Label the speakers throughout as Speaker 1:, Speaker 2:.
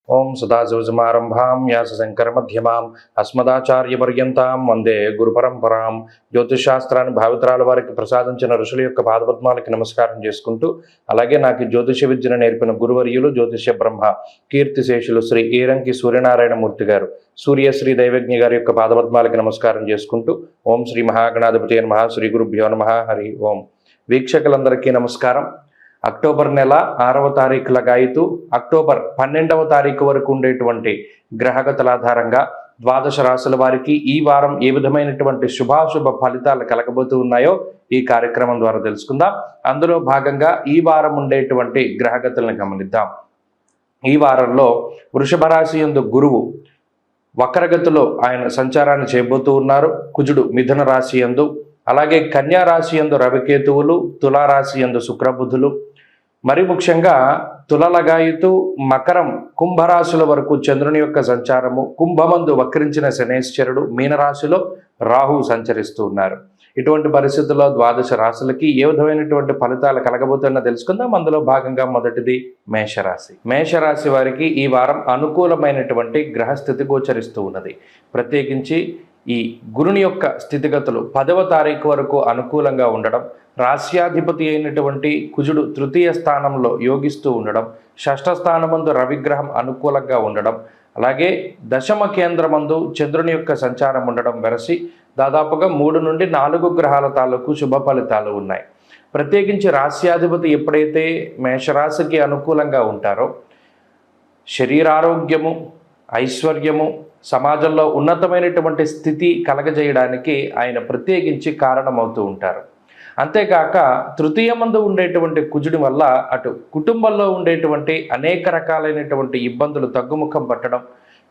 Speaker 1: ఓం సదాశివసమారంభాం వ్యాసశంకరమధ్యమాం అస్మదాచార్యపర్యంతాం వందే గురుపరంపరాం. జ్యోతిషశాస్త్రాన్ని భావితరాల వారికి ప్రసాదించిన ఋషుల యొక్క పాదపద్మాలకి నమస్కారం చేసుకుంటూ, అలాగే నాకు జ్యోతిష విద్యను నేర్పిన గురువర్యులు జ్యోతిష బ్రహ్మ కీర్తిశేషులు శ్రీ ఈరంకి సూర్యనారాయణమూర్తి గారు, సూర్యశ్రీ దైవజ్ఞ గారి యొక్క పాదపద్మాలకి నమస్కారం చేసుకుంటూ, ఓం శ్రీ మహాగణాధిపతి నమః, శ్రీ గురుభ్యో నమః, హరి ఓం. వీక్షకులందరికీ నమస్కారం. అక్టోబర్ నెల 6వ తారీఖు లగాయితూ అక్టోబర్ 12వ తారీఖు వరకు ఉండేటువంటి గ్రహగతుల ఆధారంగా ద్వాదశ రాశుల వారికి ఈ వారం ఏ విధమైనటువంటి శుభాశుభ ఫలితాలు కలగబోతూ ఉన్నాయో ఈ కార్యక్రమం ద్వారా తెలుసుకుందాం. అందులో భాగంగా ఈ వారం ఉండేటువంటి గ్రహగతులను గమనిద్దాం. ఈ వారంలో వృషభ రాశి యందు గురువు వక్రగతిలో ఆయన సంచారాన్ని చేయబోతూ ఉన్నారు. కుజుడు మిథున రాశి యందు, అలాగే కన్యా రాశి యందు రవికేతువులు, తులారాశి యందు శుక్రబుధులు, మరి ముఖ్యంగా తులలగాయితూ మకరం కుంభరాశుల వరకు చంద్రుని యొక్క సంచారము, కుంభమందు వక్రించిన శనేశ్వరుడు, మీనరాశిలో రాహు సంచరిస్తూ ఉన్నారు. ఇటువంటి పరిస్థితుల్లో ద్వాదశ రాశులకి ఏ విధమైనటువంటి ఫలితాలు కలగబోతున్నా తెలుసుకుందాం. అందులో భాగంగా మొదటిది మేషరాశి. మేషరాశి వారికి ఈ వారం అనుకూలమైనటువంటి గ్రహస్థితి గోచరిస్తూ ఉన్నది. ప్రత్యేకించి ఈ గురుని యొక్క స్థితిగతులు 10వ తారీఖు వరకు అనుకూలంగా ఉండడం, రాశ్యాధిపతి అయినటువంటి కుజుడు తృతీయ స్థానంలో యోగిస్తూ ఉండడం, షష్ఠ స్థానమందు రవిగ్రహం అనుకూలంగా ఉండడం, అలాగే దశమ కేంద్రమందు చంద్రుని యొక్క సంచారం ఉండడం వెరసి దాదాపుగా 3 నుండి 4 గ్రహాల తాలూకు శుభ ఫలితాలు ఉన్నాయి. ప్రత్యేకించి రాశ్యాధిపతి ఎప్పుడైతే మేషరాశికి అనుకూలంగా ఉంటారో శరీరారోగ్యము, ఐశ్వర్యము, సమాజంలో ఉన్నతమైనటువంటి స్థితి కలగజేయడానికి ఆయన ప్రత్యేకించి కారణమవుతూ ఉంటారు. అంతేకాక తృతీయమందు ఉండేటువంటి కుజుడి వల్ల అటు కుటుంబంలో ఉండేటువంటి అనేక రకాలైనటువంటి ఇబ్బందులు తగ్గుముఖం పట్టడం,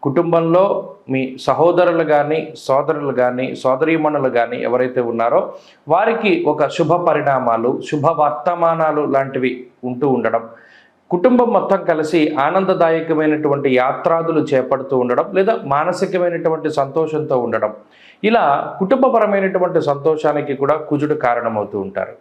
Speaker 1: కుటుంబంలో మీ సహోదరులు కానీ సోదరులు కానీ సోదరీమణులు కానీ ఎవరైతే ఉన్నారో వారికి ఒక శుభ పరిణామాలు, శుభ వర్తమానాలు లాంటివి ఉంటూ ఉండడం, కుటుంబం మొత్తం కలిసి ఆనందదాయకమైనటువంటి యాత్రాదులు చేపడుతూ ఉండడం, లేదా మానసికమైనటువంటి సంతోషంతో ఉండడం, ఇలా కుటుంబపరమైనటువంటి సంతోషానికి కూడా కుజుడు కారణమవుతూ ఉంటారు.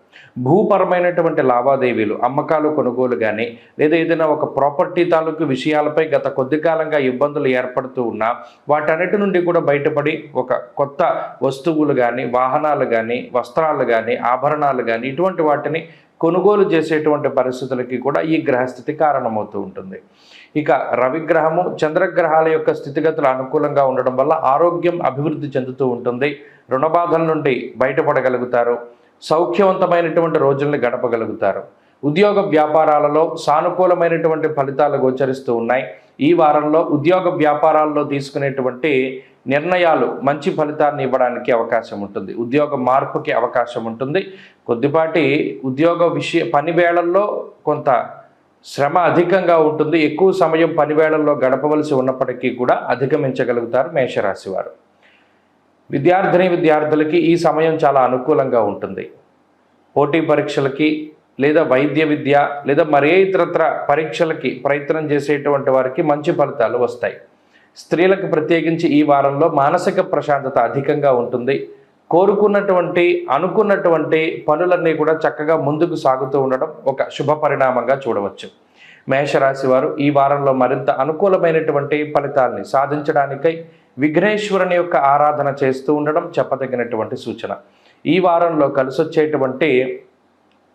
Speaker 1: భూపరమైనటువంటి లావాదేవీలు, అమ్మకాలు, కొనుగోలు కానీ, లేదా ఏదైనా ఒక ప్రాపర్టీ తాలూకు విషయాలపై గత కొద్ది కాలంగా ఇబ్బందులు ఏర్పడుతూ ఉన్నా వాటన్నిటి నుండి కూడా బయటపడి ఒక కొత్త వస్తువులు కానీ, వాహనాలు కానీ, వస్త్రాలు కానీ, ఆభరణాలు కానీ ఇటువంటి వాటిని కొనుగోలు చేసేటువంటి పరిస్థితులకి కూడా ఈ గ్రహస్థితి కారణమవుతూ ఉంటుంది. ఇక రవిగ్రహము, చంద్రగ్రహాల యొక్క స్థితిగతులు అనుకూలంగా ఉండడం వల్ల ఆరోగ్యం అభివృద్ధి చెందుతూ ఉంటుంది. రుణబాధల నుండి బయటపడగలుగుతారు. సౌఖ్యవంతమైనటువంటి రోజుల్ని గడపగలుగుతారు. ఉద్యోగ వ్యాపారాలలో సానుకూలమైనటువంటి ఫలితాలు గోచరిస్తూ ఉన్నాయి. ఈ వారంలో ఉద్యోగ వ్యాపారాల్లో తీసుకునేటువంటి నిర్ణయాలు మంచి ఫలితాన్ని ఇవ్వడానికి అవకాశం ఉంటుంది. ఉద్యోగ మార్పుకి అవకాశం ఉంటుంది. కొద్దిపాటి ఉద్యోగ పని వేళల్లో కొంత శ్రమ అధికంగా ఉంటుంది. ఎక్కువ సమయం పని వేళల్లో గడపవలసి ఉన్నప్పటికీ కూడా అధిగమించగలుగుతారు మేషరాశి వారు. విద్యార్థులకి ఈ సమయం చాలా అనుకూలంగా ఉంటుంది. పోటీ పరీక్షలకి, లేదా వైద్య విద్య, లేదా మరే ఇతరత్ర పరీక్షలకి ప్రయత్నం చేసేటువంటి వారికి మంచి ఫలితాలు వస్తాయి. స్త్రీలకు ప్రత్యేకించి ఈ వారంలో మానసిక ప్రశాంతత అధికంగా ఉంటుంది. కోరుకున్నటువంటి, అనుకున్నటువంటి పనులన్నీ కూడా చక్కగా ముందుకు సాగుతూ ఉండడం ఒక శుభ పరిణామంగా చూడవచ్చు. మేషరాశి వారు ఈ వారంలో మరింత అనుకూలమైనటువంటి ఫలితాల్ని సాధించడానికై విఘ్నేశ్వరుని యొక్క ఆరాధన చేస్తూ ఉండడం చెప్పదగినటువంటి సూచన. ఈ వారంలో కలిసొచ్చేటువంటి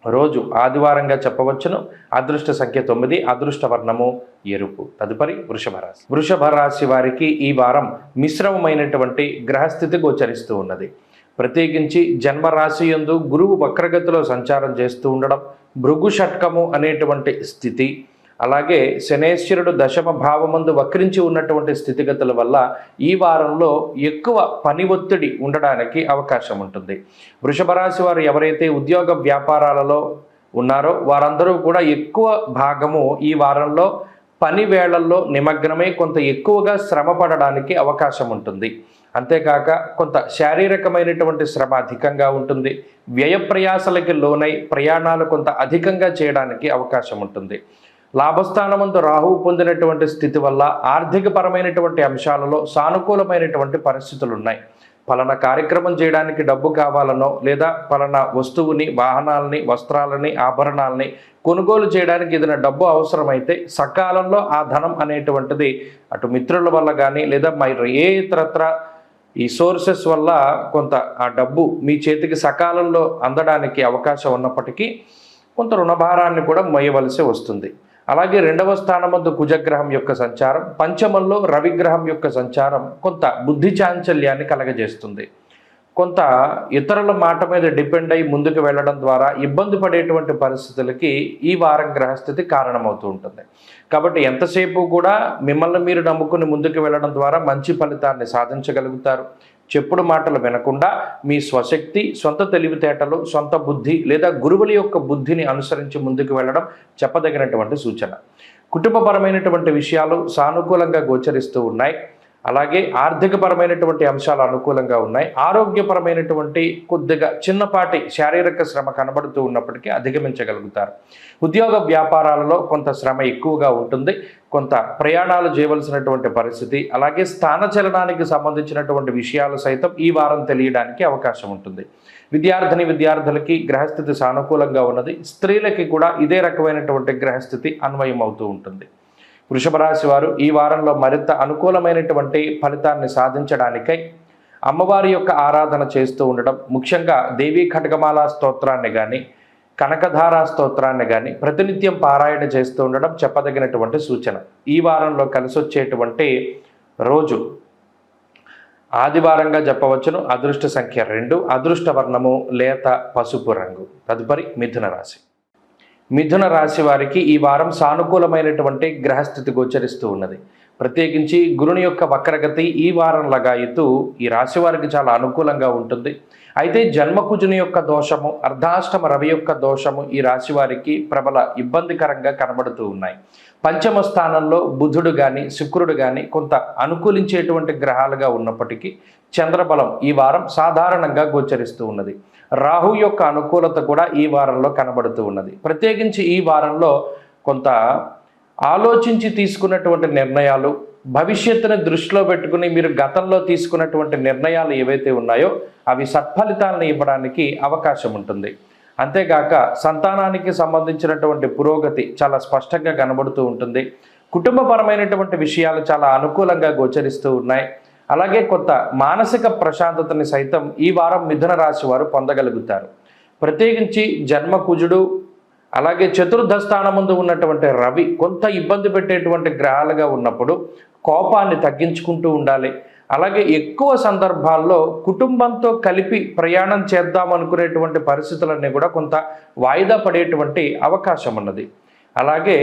Speaker 1: రోజు ఆదివారంగా చెప్పవచ్చును. అదృష్ట సంఖ్య 9, అదృష్ట వర్ణము ఎరుపు. తదుపరి వృషభ రాశి. వృషభ రాశి వారికి ఈ వారం మిశ్రమమైనటువంటి గ్రహస్థితి గోచరిస్తూ ఉన్నది. ప్రత్యేకించి జన్మరాశి యందు గురువు వక్రగతిలో సంచారం చేస్తూ ఉండడం, భృగు షట్కము అనేటువంటి స్థితి, అలాగే శనేశ్వరుడు దశమ భావమందు వక్రించి ఉన్నటువంటి స్థితిగతుల వల్ల ఈ వారంలో ఎక్కువ పని ఒత్తిడి ఉండడానికి అవకాశం ఉంటుంది. వృషభ రాశి వారు ఎవరైతే ఉద్యోగ వ్యాపారాలలో ఉన్నారో వారందరూ కూడా ఎక్కువ భాగము ఈ వారంలో పని వేళల్లో నిమగ్నమై కొంత ఎక్కువగా శ్రమ పడడానికి అవకాశం ఉంటుంది. అంతేకాక కొంత శారీరకమైనటువంటి శ్రమ అధికంగా ఉంటుంది. వ్యయప్రయాసలకి లోనై ప్రయాణాలు కొంత అధికంగా చేయడానికి అవకాశం ఉంటుంది. లాభస్థానమందు రాహువు పొందినటువంటి స్థితి వల్ల ఆర్థికపరమైనటువంటి అంశాలలో సానుకూలమైనటువంటి పరిస్థితులు ఉన్నాయి. పలానా కార్యక్రమం చేయడానికి డబ్బు కావాలనో లేదా పలానా వస్తువుని, వాహనాలని, వస్త్రాలని, ఆభరణాలని కొనుగోలు చేయడానికి ఏదైనా డబ్బు అవసరమైతే సకాలంలో ఆ ధనం అనేటువంటిది అటు మిత్రుల వల్ల కానీ లేదా మరి ఏ ఇతరత్ర ఈ సోర్సెస్ వల్ల కొంత ఆ డబ్బు మీ చేతికి సకాలంలో అందడానికి అవకాశం ఉన్నప్పటికీ కొంత రుణభారాన్ని కూడా మోయవలసి వస్తుంది. అలాగే 2వ స్థానమందు కుజగ్రహం యొక్క సంచారం, పంచమంలో రవిగ్రహం యొక్క సంచారం కొంత బుద్ధి చాంచల్యాన్ని కలగజేస్తుంది. కొంత ఇతరుల మాట మీద డిపెండ్ అయి ముందుకు వెళ్ళడం ద్వారా ఇబ్బంది పడేటువంటి పరిస్థితులకి ఈ వారం గ్రహస్థితి కారణమవుతూ ఉంటుంది. కాబట్టి ఎంతసేపు కూడా మిమ్మల్ని మీరు నమ్ముకుని ముందుకు వెళ్ళడం ద్వారా మంచి ఫలితాన్ని సాధించగలుగుతారు. చెప్పుడు మాటలు వినకుండా మీ స్వశక్తి, సొంత తెలివితేటలు, సొంత బుద్ధి లేదా గురువుల యొక్క బుద్ధిని అనుసరించి ముందుకు వెళ్ళడం చెప్పదగినటువంటి సూచన. కుటుంబపరమైనటువంటి విషయాలు సానుకూలంగా గోచరిస్తూ ఉన్నాయి. అలాగే ఆర్థికపరమైనటువంటి అంశాలు అనుకూలంగా ఉన్నాయి. ఆరోగ్యపరమైనటువంటి కొద్దిగా చిన్నపాటి శారీరక శ్రమ కనబడుతూ ఉన్నప్పటికీ అధిగమించగలుగుతారు. ఉద్యోగ వ్యాపారాలలో కొంత శ్రమ ఎక్కువగా ఉంటుంది. కొంత ప్రయాణాలు చేయవలసినటువంటి పరిస్థితి, అలాగే స్థానచలనానికి సంబంధించినటువంటి విషయాలు సైతం ఈ వారం తెలియడానికి అవకాశం ఉంటుంది. విద్యార్థులకి గ్రహస్థితి సానుకూలంగా ఉన్నది. స్త్రీలకి కూడా ఇదే రకమైనటువంటి గ్రహస్థితి అన్వయం అవుతూ ఉంటుంది. వృషభ రాశి వారు ఈ వారంలో మరింత అనుకూలమైనటువంటి ఫలితాన్ని సాధించడానికై అమ్మవారి యొక్క ఆరాధన చేస్తూ ఉండడం, ముఖ్యంగా దేవీ ఖడ్గమాల స్తోత్రాన్ని కానీ కనకధారా స్తోత్రాన్ని కానీ ప్రతినిత్యం పారాయణ చేస్తూ ఉండడం చెప్పదగినటువంటి సూచన. ఈ వారంలో కలిసొచ్చేటువంటి రోజు ఆదివారంగా చెప్పవచ్చును. అదృష్ట సంఖ్య 2, అదృష్ట వర్ణము లేత పసుపు రంగు. తదుపరి మిథున రాశి. మిథున రాశి వారికి ఈ వారం సానుకూలమైనటువంటి గ్రహస్థితి గోచరిస్తూ ఉన్నది. ప్రత్యేకించి గురుని యొక్క వక్రగతి ఈ వారం లగాయితూ ఈ రాశి వారికి చాలా అనుకూలంగా ఉంటుంది. అయితే జన్మకుజుని యొక్క దోషము, అర్ధాష్టమ రవి యొక్క దోషము ఈ రాశి వారికి ప్రబల ఇబ్బందికరంగా కనబడుతూ ఉన్నాయి. పంచమ స్థానంలో బుధుడు కానీ శుక్రుడు కానీ కొంత అనుకూలించేటువంటి గ్రహాలుగా ఉన్నప్పటికీ చంద్రబలం ఈ వారం సాధారణంగా గోచరిస్తూ ఉన్నది. రాహు యొక్క అనుకూలత కూడా ఈ వారంలో కనబడుతూ ఉన్నది. ప్రత్యేకించి ఈ వారంలో కొంత ఆలోచించి తీసుకున్నటువంటి నిర్ణయాలు, భవిష్యత్తును దృష్టిలో పెట్టుకుని మీరు గతంలో తీసుకున్నటువంటి నిర్ణయాలు ఏవైతే ఉన్నాయో అవి సత్ఫలితాలను ఇవ్వడానికి అవకాశం ఉంటుంది. అంతేగాక సంతానానికి సంబంధించినటువంటి పురోగతి చాలా స్పష్టంగా కనబడుతూ ఉంటుంది. కుటుంబపరమైనటువంటి విషయాలు చాలా అనుకూలంగా గోచరిస్తూ ఉన్నాయి. అలాగే కొంత మానసిక ప్రశాంతతని సైతం ఈ వారం మిథున రాశి వారు పొందగలుగుతారు. ప్రత్యేకించి జన్మకుజుడు అలాగే చతుర్థ స్థానముందు ఉన్నటువంటి రవి కొంత ఇబ్బంది పెట్టేటువంటి గ్రహాలుగా ఉన్నప్పుడు కోపాన్ని తగ్గించుకుంటూ ఉండాలి. అలాగే ఎక్కువ సందర్భాల్లో కుటుంబంతో కలిపి ప్రయాణం చేద్దాం అనుకునేటువంటి పరిస్థితులన్నీ కూడా కొంత వాయిదా పడేటువంటి అవకాశం ఉన్నది. అలాగే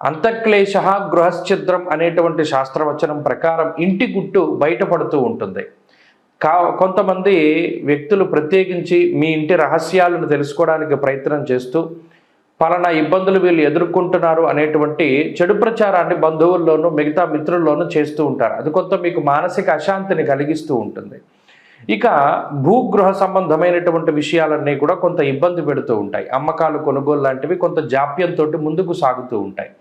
Speaker 1: అంతఃక్లేశ గృహశ్చిద్రం అనేటువంటి శాస్త్రవచనం ప్రకారం ఇంటి గుట్టు బయటపడుతూ ఉంటుంది. కొంతమంది వ్యక్తులు ప్రత్యేకించి మీ ఇంటి రహస్యాలను తెలుసుకోవడానికి ప్రయత్నం చేస్తూ పలానా ఇబ్బందులు వీళ్ళు ఎదుర్కొంటున్నారు అనేటువంటి చెడు ప్రచారాన్ని బంధువుల్లోనూ మిగతా మిత్రుల్లోనూ చేస్తూ ఉంటారు. అది కొంత మీకు మానసిక అశాంతిని కలిగిస్తూ ఉంటుంది. ఇక భూగృహ సంబంధమైనటువంటి విషయాలన్నీ కూడా కొంత ఇబ్బంది పెడుతూ ఉంటాయి. అమ్మకాలు, కొనుగోలు లాంటివి కొంత జాప్యంతో ముందుకు సాగుతూ ఉంటాయి.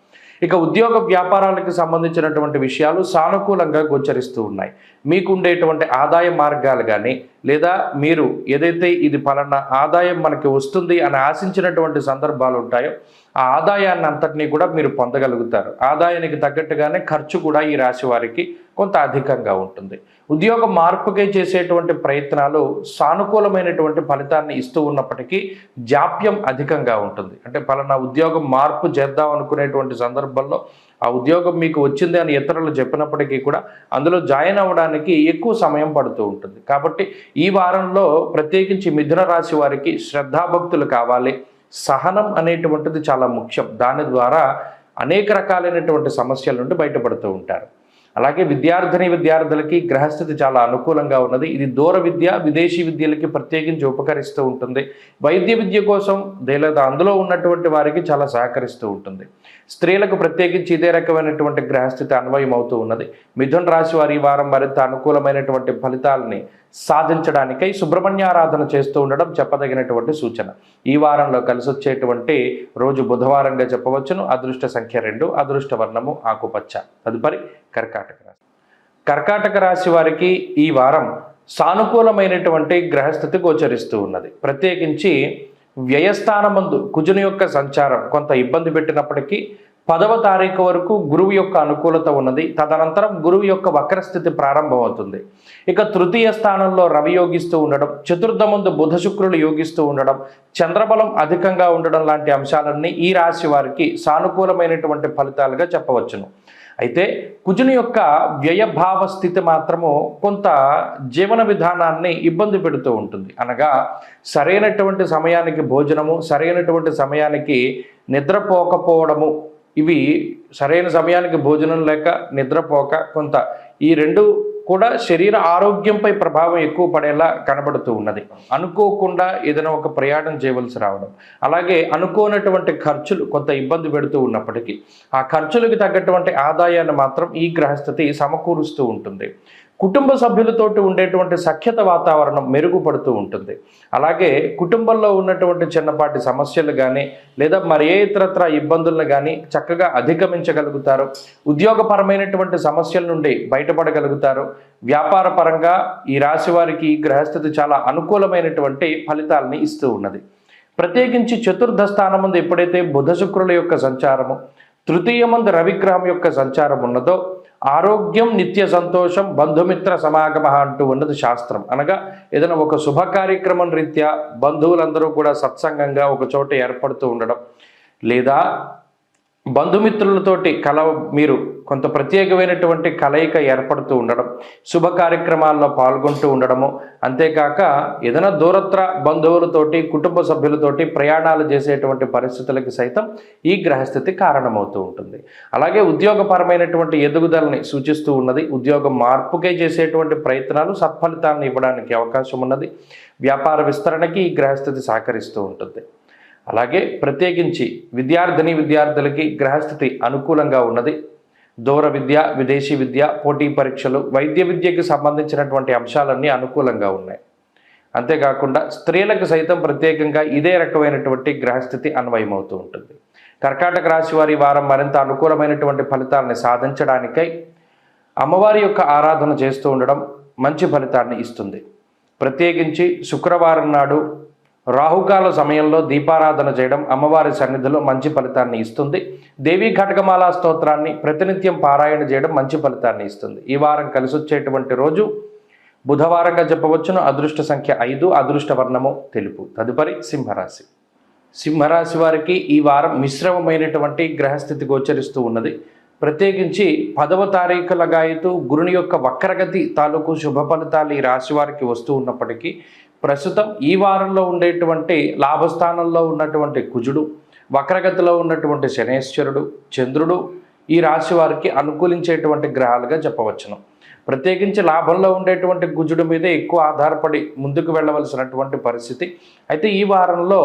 Speaker 1: ఇక ఉద్యోగ వ్యాపారాలకు సంబంధించినటువంటి విషయాలు సానుకూలంగా గోచరిస్తూ ఉన్నాయి. మీకు ఉండేటువంటి ఆదాయ మార్గాలు కానీ లేదా మీరు ఏదైతే ఇది పలానా ఆదాయం మనకి వస్తుంది అని ఆశించినటువంటి సందర్భాలు ఉంటాయో ఆ ఆదాయాన్ని అంతటినీ కూడా మీరు పొందగలుగుతారు. ఆదాయానికి తగ్గట్టుగానే ఖర్చు కూడా ఈ రాశి వారికి కొంత అధికంగా ఉంటుంది. ఉద్యోగ మార్పుకై చేసేటువంటి ప్రయత్నాలు సానుకూలమైనటువంటి ఫలితాన్ని ఇస్తూ ఉన్నప్పటికీ జాప్యం అధికంగా ఉంటుంది. అంటే పలానా ఉద్యోగం మార్పు చేద్దాం అనుకునేటువంటి సందర్భంలో ఆ ఉద్యోగం మీకు వచ్చింది అని ఇతరులు చెప్పినప్పటికీ కూడా అందులో జాయిన్ అవ్వడానికి ఎక్కువ సమయం పడుతూ ఉంటుంది. కాబట్టి ఈ వారంలో ప్రత్యేకించి మిథున రాశి వారికి శ్రద్ధాభక్తులు కావాలి. సహనం అనేటువంటిది చాలా ముఖ్యం. దాని ద్వారా అనేక రకాలైనటువంటి సమస్యల నుండి బయటపడుతూ ఉంటారు. అలాగే విద్యార్థులకి గ్రహస్థితి చాలా అనుకూలంగా ఉన్నది. ఇది దూర విద్య, విదేశీ విద్యలకి ప్రత్యేకించి ఉపకరిస్తూ ఉంటుంది. వైద్య విద్య కోసం లేదా అందులో ఉన్నటువంటి వారికి చాలా సహకరిస్తూ ఉంటుంది. స్త్రీలకు ప్రత్యేకించి ఇదే రకమైనటువంటి గ్రహస్థితి అన్వయం అవుతూ ఉన్నది. మిథున రాశి వారి ఈ వారం మరింత అనుకూలమైనటువంటి ఫలితాలని సాధించడానికై సుబ్రహ్మణ్యారాధన చేస్తూ ఉండడం చెప్పదగినటువంటి సూచన. ఈ వారంలో కలిసొచ్చేటువంటి రోజు బుధవారంగా చెప్పవచ్చును. అదృష్ట సంఖ్య 2, అదృష్ట వర్ణము ఆకుపచ్చ. తదుపరి కర్కాటక రాశి. కర్కాటక రాశి వారికి ఈ వారం సానుకూలమైనటువంటి గ్రహస్థితి గోచరిస్తూ ఉన్నది. ప్రత్యేకించి వ్యయస్థానమందు కుజుని యొక్క సంచారం కొంత ఇబ్బంది పెట్టినప్పటికీ 10వ తారీఖు వరకు గురువు యొక్క అనుకూలత ఉన్నది. తదనంతరం గురువు యొక్క వక్రస్థితి ప్రారంభమవుతుంది. ఇక తృతీయ స్థానంలో రవి యోగిస్తూ ఉండడం, చతుర్థమందు బుధ శుక్రులు యోగిస్తూ ఉండడం, చంద్రబలం అధికంగా ఉండడం లాంటి అంశాలన్నీ ఈ రాశి వారికి సానుకూలమైనటువంటి ఫలితాలుగా చెప్పవచ్చును. అయితే కుజుని యొక్క వ్యయభావ స్థితి మాత్రము కొంత జీవన విధానాన్ని ఇబ్బంది పెడుతూ ఉంటుంది. అనగా సరైనటువంటి సమయానికి భోజనము, సరైనటువంటి సమయానికి నిద్రపోకపోవడము, ఇవి సరైన సమయానికి భోజనం లేక నిద్రపోక కొంత ఈ రెండు కూడా శరీర ఆరోగ్యంపై ప్రభావం ఎక్కువ పడేలా కనబడుతూ ఉన్నది. అనుకోకుండా ఏదైనా ఒక ప్రయాణం చేయవలసి రావడం, అలాగే అనుకోనటువంటి ఖర్చులు కొంత ఇబ్బంది పెడుతూ ఉన్నప్పటికీ ఆ ఖర్చులకు తగ్గటువంటి ఆదాయాన్ని మాత్రం ఈ గ్రహస్థితి సమకూరుస్తూ ఉంటుంది. కుటుంబ సభ్యులతోటి ఉండేటువంటి సఖ్యత వాతావరణం మెరుగుపడుతూ ఉంటుంది. అలాగే కుటుంబంలో ఉన్నటువంటి చిన్నపాటి సమస్యలు కానీ లేదా మరి ఏ ఇతరత్ర ఇబ్బందులను కానీ చక్కగా అధిగమించగలుగుతారు. ఉద్యోగపరమైనటువంటి సమస్యల నుండి బయటపడగలుగుతారు. వ్యాపార పరంగా ఈ రాశి వారికి ఈ గ్రహస్థితి చాలా అనుకూలమైనటువంటి ఫలితాలని ఇస్తూ ఉన్నది. ప్రత్యేకించి చతుర్థ స్థానం ముందు ఎప్పుడైతే బుధ శుక్రుల యొక్క సంచారము, తృతీయమందు రవిగ్రహం యొక్క సంచారం ఉన్నదో ఆరోగ్యం, నిత్య సంతోషం, బంధుమిత్ర సమాగమ అంటూ ఉన్నది శాస్త్రం. అనగా ఏదైనా ఒక శుభ కార్యక్రమం రీత్యా బంధువులందరూ కూడా సత్సంగంగా ఒక చోట ఏర్పడుతూ ఉండడం, లేదా బంధుమిత్రులతోటి మీరు కొంత ప్రత్యేకమైనటువంటి కలయిక ఏర్పడుతూ ఉండడం, శుభ కార్యక్రమాల్లో పాల్గొంటూ ఉండడము, అంతేకాక ఏదైనా దూరత్ర బంధువులతోటి కుటుంబ సభ్యులతోటి ప్రయాణాలు చేసేటువంటి పరిస్థితులకి సైతం ఈ గ్రహస్థితి కారణమవుతూ ఉంటుంది. అలాగే ఉద్యోగపరమైనటువంటి ఎదుగుదలని సూచిస్తూ ఉన్నది. ఉద్యోగం మార్పుకే చేసేటువంటి ప్రయత్నాలు సత్ఫలితాలను ఇవ్వడానికి అవకాశం ఉన్నది. వ్యాపార విస్తరణకి ఈ గ్రహస్థితి సహకరిస్తూ ఉంటుంది. అలాగే ప్రత్యేకించి విద్యార్థులకి గ్రహస్థితి అనుకూలంగా ఉన్నది. దూర విద్య, విదేశీ విద్య, పోటీ పరీక్షలు, వైద్య విద్యకు సంబంధించినటువంటి అంశాలన్నీ అనుకూలంగా ఉన్నాయి. అంతేకాకుండా స్త్రీలకు సైతం ప్రత్యేకంగా ఇదే రకమైనటువంటి గ్రహస్థితి అన్వయమవుతూ ఉంటుంది. కర్కాటక రాశి వారి వారం మరింత అనుకూలమైనటువంటి ఫలితాలని సాధించడానికై అమ్మవారి యొక్క ఆరాధన చేస్తూ ఉండడం మంచి ఫలితాన్ని ఇస్తుంది. ప్రత్యేకించి శుక్రవారం నాడు రాహుకాల సమయంలో దీపారాధన చేయడం అమ్మవారి సన్నిధిలో మంచి ఫలితాన్ని ఇస్తుంది. దేవీ ఘటకమాలా స్తోత్రాన్ని ప్రతినిత్యం పారాయణ చేయడం మంచి ఫలితాన్ని ఇస్తుంది. ఈ వారం కలిసి వచ్చేటువంటి రోజు బుధవారంగా చెప్పవచ్చును. అదృష్ట సంఖ్య 5, అదృష్ట వర్ణము తెలుపు. తదుపరి సింహరాశి. సింహరాశి వారికి ఈ వారం మిశ్రమమైనటువంటి గ్రహస్థితి గోచరిస్తూ ఉన్నది. ప్రత్యేకించి 10వ తారీఖు లగాయతూ గురుని యొక్క వక్రగతి తాలూకు శుభ ఫలితాలు ఈ రాశి వారికి వస్తూ ఉన్నప్పటికీ ప్రస్తుతం ఈ వారంలో ఉండేటువంటి లాభస్థానంలో ఉన్నటువంటి కుజుడు, వక్రగతిలో ఉన్నటువంటి శనేశ్వరుడు, చంద్రుడు ఈ రాశి వారికి అనుకూలించేటువంటి గ్రహాలుగా చెప్పవచ్చును. ప్రత్యేకించి లాభంలో ఉండేటువంటి కుజుడు మీదే ఎక్కువ ఆధారపడి ముందుకు వెళ్ళవలసినటువంటి పరిస్థితి. అయితే ఈ వారంలో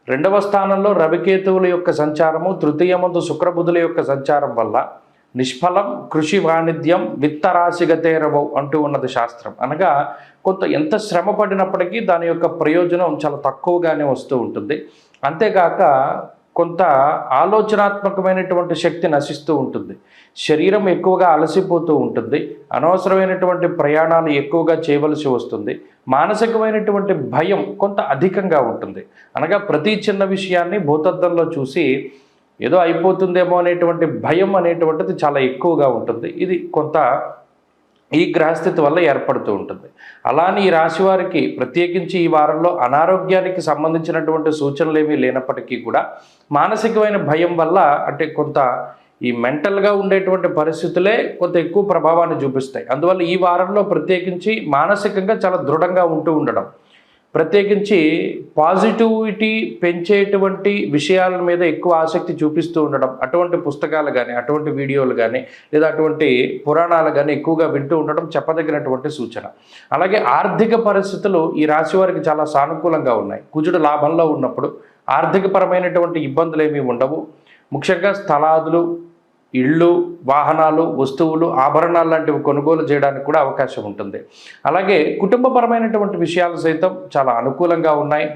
Speaker 1: 2వ స్థానంలో రవికేతువుల యొక్క సంచారము, తృతీయమందు శుక్రబుధుల యొక్క సంచారం వల్ల నిష్ఫలం కృషి వాణిజ్యం విత్తరాశిగతేరవో అంటూ ఉన్నది శాస్త్రం. అనగా కొంత ఎంత శ్రమ పడినప్పటికీ దాని యొక్క ప్రయోజనం చాలా తక్కువగానే వస్తూ ఉంటుంది. అంతేకాక కొంత ఆలోచనాత్మకమైనటువంటి శక్తి నశిస్తూ ఉంటుంది. శరీరం ఎక్కువగా అలసిపోతూ ఉంటుంది. అనవసరమైనటువంటి ప్రయాణాలు ఎక్కువగా చేయవలసి వస్తుంది. మానసికమైనటువంటి భయం కొంత అధికంగా ఉంటుంది. అనగా ప్రతి చిన్న విషయాన్ని భూతద్దంలో చూసి ఏదో అయిపోతుందేమో అనేటువంటి భయం అనేటువంటిది చాలా ఎక్కువగా ఉంటుంది. ఇది కొంత ఈ గ్రహస్థితి వల్ల ఏర్పడుతూ ఉంటుంది. అలానే ఈ రాశి వారికి ప్రత్యేకించి ఈ వారంలో అనారోగ్యానికి సంబంధించినటువంటి సూచనలు ఏమీ లేనప్పటికీ కూడా మానసికమైన భయం వల్ల అంటే కొంత ఈ మెంటల్గా ఉండేటువంటి పరిస్థితులే కొంత ఎక్కువ ప్రభావాన్ని చూపిస్తాయి. అందువల్ల ఈ వారంలో ప్రత్యేకించి మానసికంగా చాలా దృఢంగా ఉంటూ ఉండడం, ప్రత్యేకించి పాజిటివిటీ పెంచేటువంటి విషయాల మీద ఎక్కువ ఆసక్తి చూపిస్తూ ఉండడం, అటువంటి పుస్తకాలు కానీ అటువంటి వీడియోలు కానీ లేదా అటువంటి పురాణాలు కానీ ఎక్కువగా వింటూ ఉండడం చెప్పదగినటువంటి సూచన. అలాగే ఆర్థిక పరిస్థితులు ఈ రాశి వారికి చాలా సానుకూలంగా ఉన్నాయి. కుజుడు లాభంలో ఉన్నప్పుడు ఆర్థికపరమైనటువంటి ఇబ్బందులు ఏమీ ఉండవు. ముఖ్యంగా స్థలాదులు, ఇళ్ళు, వాహనాలు, వస్తువులు, ఆభరణాలు లాంటివి కొనుగోలు చేయడానికి కూడా అవకాశం ఉంటుంది. అలాగే కుటుంబపరమైనటువంటి విషయాలు సైతం చాలా అనుకూలంగా ఉన్నాయి.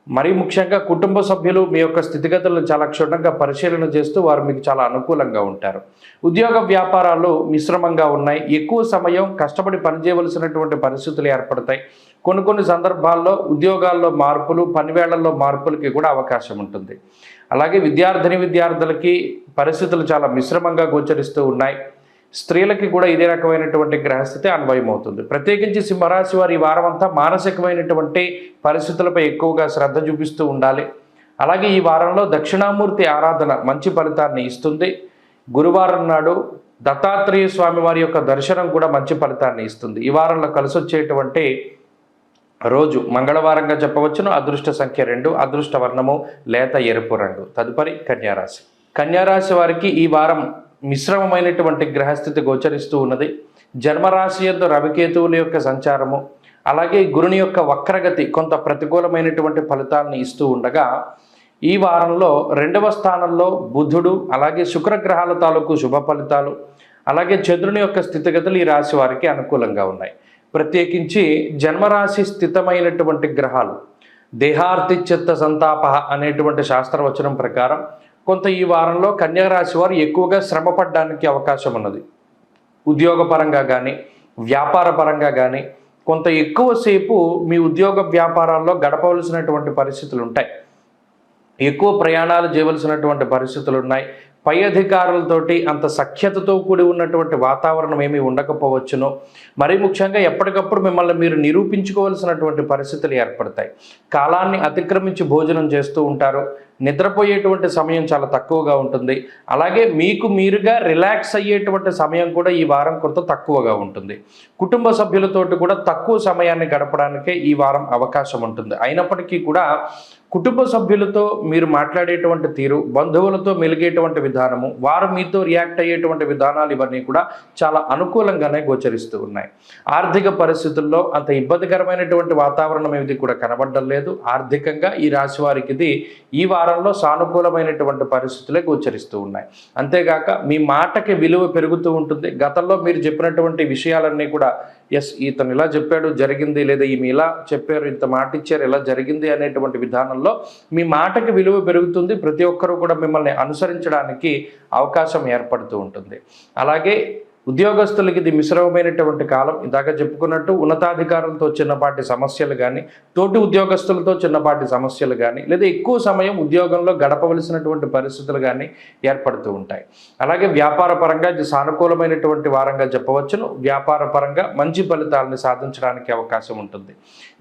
Speaker 1: మరీ ముఖ్యంగా కుటుంబ సభ్యులు మీ యొక్క స్థితిగతులను చాలా క్షుణ్ణంగా పరిశీలన చేస్తూ వారు మీకు చాలా అనుకూలంగా ఉంటారు. ఉద్యోగ వ్యాపారాలు మిశ్రమంగా ఉన్నాయి. ఎక్కువ సమయం కష్టపడి పనిచేయవలసినటువంటి పరిస్థితులు ఏర్పడతాయి. కొన్ని సందర్భాల్లో ఉద్యోగాల్లో మార్పులు, పనివేళల్లో మార్పులకి కూడా అవకాశం ఉంటుంది. అలాగే విద్యార్థులకి పరిస్థితులు చాలా మిశ్రమంగా గోచరిస్తూ ఉన్నాయి. స్త్రీలకి కూడా ఇదే రకమైనటువంటి గ్రహస్థితి అన్వయమవుతుంది. ప్రత్యేకించి సింహరాశి వారి ఈ వారం అంతా మానసికమైనటువంటి పరిస్థితులపై ఎక్కువగా శ్రద్ధ చూపిస్తూ ఉండాలి. అలాగే ఈ వారంలో దక్షిణామూర్తి ఆరాధన మంచి ఫలితాన్ని ఇస్తుంది. గురువారం నాడు దత్తాత్రేయ స్వామి వారి యొక్క దర్శనం కూడా మంచి ఫలితాన్ని ఇస్తుంది. ఈ వారంలో కలిసి వచ్చేటువంటి రోజు మంగళవారంగా చెప్పవచ్చును. అదృష్ట సంఖ్య 2, అదృష్ట వర్ణము లేత ఎరుపు రంగు. తదుపరి కన్యారాశి. కన్యారాశి వారికి ఈ వారం మిశ్రమమైనటువంటి గ్రహస్థితి గోచరిస్తూ ఉన్నది. జన్మరాశి యందు రవికేతువుల యొక్క సంచారము, అలాగే గురుని యొక్క వక్రగతి కొంత ప్రతికూలమైనటువంటి ఫలితాలను ఇస్తూ ఉండగా, ఈ వారంలో 2వ స్థానంలో బుధుడు, అలాగే శుక్రగ్రహాల తాలూకు శుభ ఫలితాలు, అలాగే చంద్రుని యొక్క స్థితిగతులు ఈ రాశి వారికి అనుకూలంగా ఉన్నాయి. ప్రత్యేకించి జన్మరాశి స్థితమైనటువంటి గ్రహాలు దేహార్తిచిత్త సంతాప అనేటువంటి శాస్త్రవచనం ప్రకారం కొంత ఈ వారంలో కన్యారాశి వారు ఎక్కువగా శ్రమ పడడానికి అవకాశం ఉన్నది. ఉద్యోగపరంగా కానీ వ్యాపార పరంగా కానీ కొంత ఎక్కువసేపు మీ ఉద్యోగ వ్యాపారాల్లో గడపవలసినటువంటి పరిస్థితులు ఉంటాయి. ఎక్కువ ప్రయాణాలు చేయవలసినటువంటి పరిస్థితులు ఉన్నాయి. పై అధికారులతోటి అంత సఖ్యతతో కూడి ఉన్నటువంటి వాతావరణం ఏమీ ఉండకపోవచ్చును. మరీ ముఖ్యంగా ఎప్పటికప్పుడు మిమ్మల్ని మీరు నిరూపించుకోవాల్సినటువంటి పరిస్థితులు ఏర్పడతాయి. కాలాన్ని అతిక్రమించి భోజనం చేస్తూ ఉంటారు. నిద్రపోయేటువంటి సమయం చాలా తక్కువగా ఉంటుంది. అలాగే మీకు మీరుగా రిలాక్స్ అయ్యేటువంటి సమయం కూడా ఈ వారం కొంత తక్కువగా ఉంటుంది. కుటుంబ సభ్యులతోటి కూడా తక్కువ సమయాన్ని గడపడానికే ఈ వారం అవకాశం ఉంటుంది. అయినప్పటికీ కూడా కుటుంబ సభ్యులతో మీరు మాట్లాడేటువంటి తీరు, బంధువులతో మెలిగేటువంటి విధానము, వారు మీతో రియాక్ట్ అయ్యేటువంటి విధానాలు ఇవన్నీ కూడా చాలా అనుకూలంగానే గోచరిస్తూ ఉన్నాయి. ఆర్థిక పరిస్థితుల్లో అంత ఇబ్బందికరమైనటువంటి వాతావరణం ఏది కూడా కనబడడం లేదు. ఆర్థికంగా ఈ రాశి వారికి ఇది ఈ వారంలో సానుకూలమైనటువంటి పరిస్థితులే గోచరిస్తూ ఉన్నాయి. అంతేగాక మీ మాటకి విలువ పెరుగుతూ ఉంటుంది. గతంలో మీరు చెప్పినటువంటి విషయాలన్నీ కూడా ఎస్ ఇతను ఇలా చెప్పాడు జరిగింది, లేదా ఈమె ఇలా చెప్పారు ఇంత మాట ఇచ్చారు ఇలా జరిగింది అనేటువంటి విధానంలో మీ మాటకి విలువ పెరుగుతుంది. ప్రతి ఒక్కరూ కూడా మిమ్మల్ని అనుసరించడానికి అవకాశం ఏర్పడుతూ ఉంటుంది. అలాగే ఉద్యోగస్తులకి ఇది మిశ్రమమైనటువంటి కాలం. ఇందాక చెప్పుకున్నట్టు ఉన్నతాధికారులతో చిన్నపాటి సమస్యలు కానీ, తోటి ఉద్యోగస్తులతో చిన్నపాటి సమస్యలు కానీ, లేదా ఎక్కువ సమయం ఉద్యోగంలో గడపవలసినటువంటి పరిస్థితులు కానీ ఏర్పడుతూ ఉంటాయి. అలాగే వ్యాపార పరంగా ఇది సానుకూలమైనటువంటి వారంగా చెప్పవచ్చును. వ్యాపార పరంగా మంచి ఫలితాలను సాధించడానికి అవకాశం ఉంటుంది.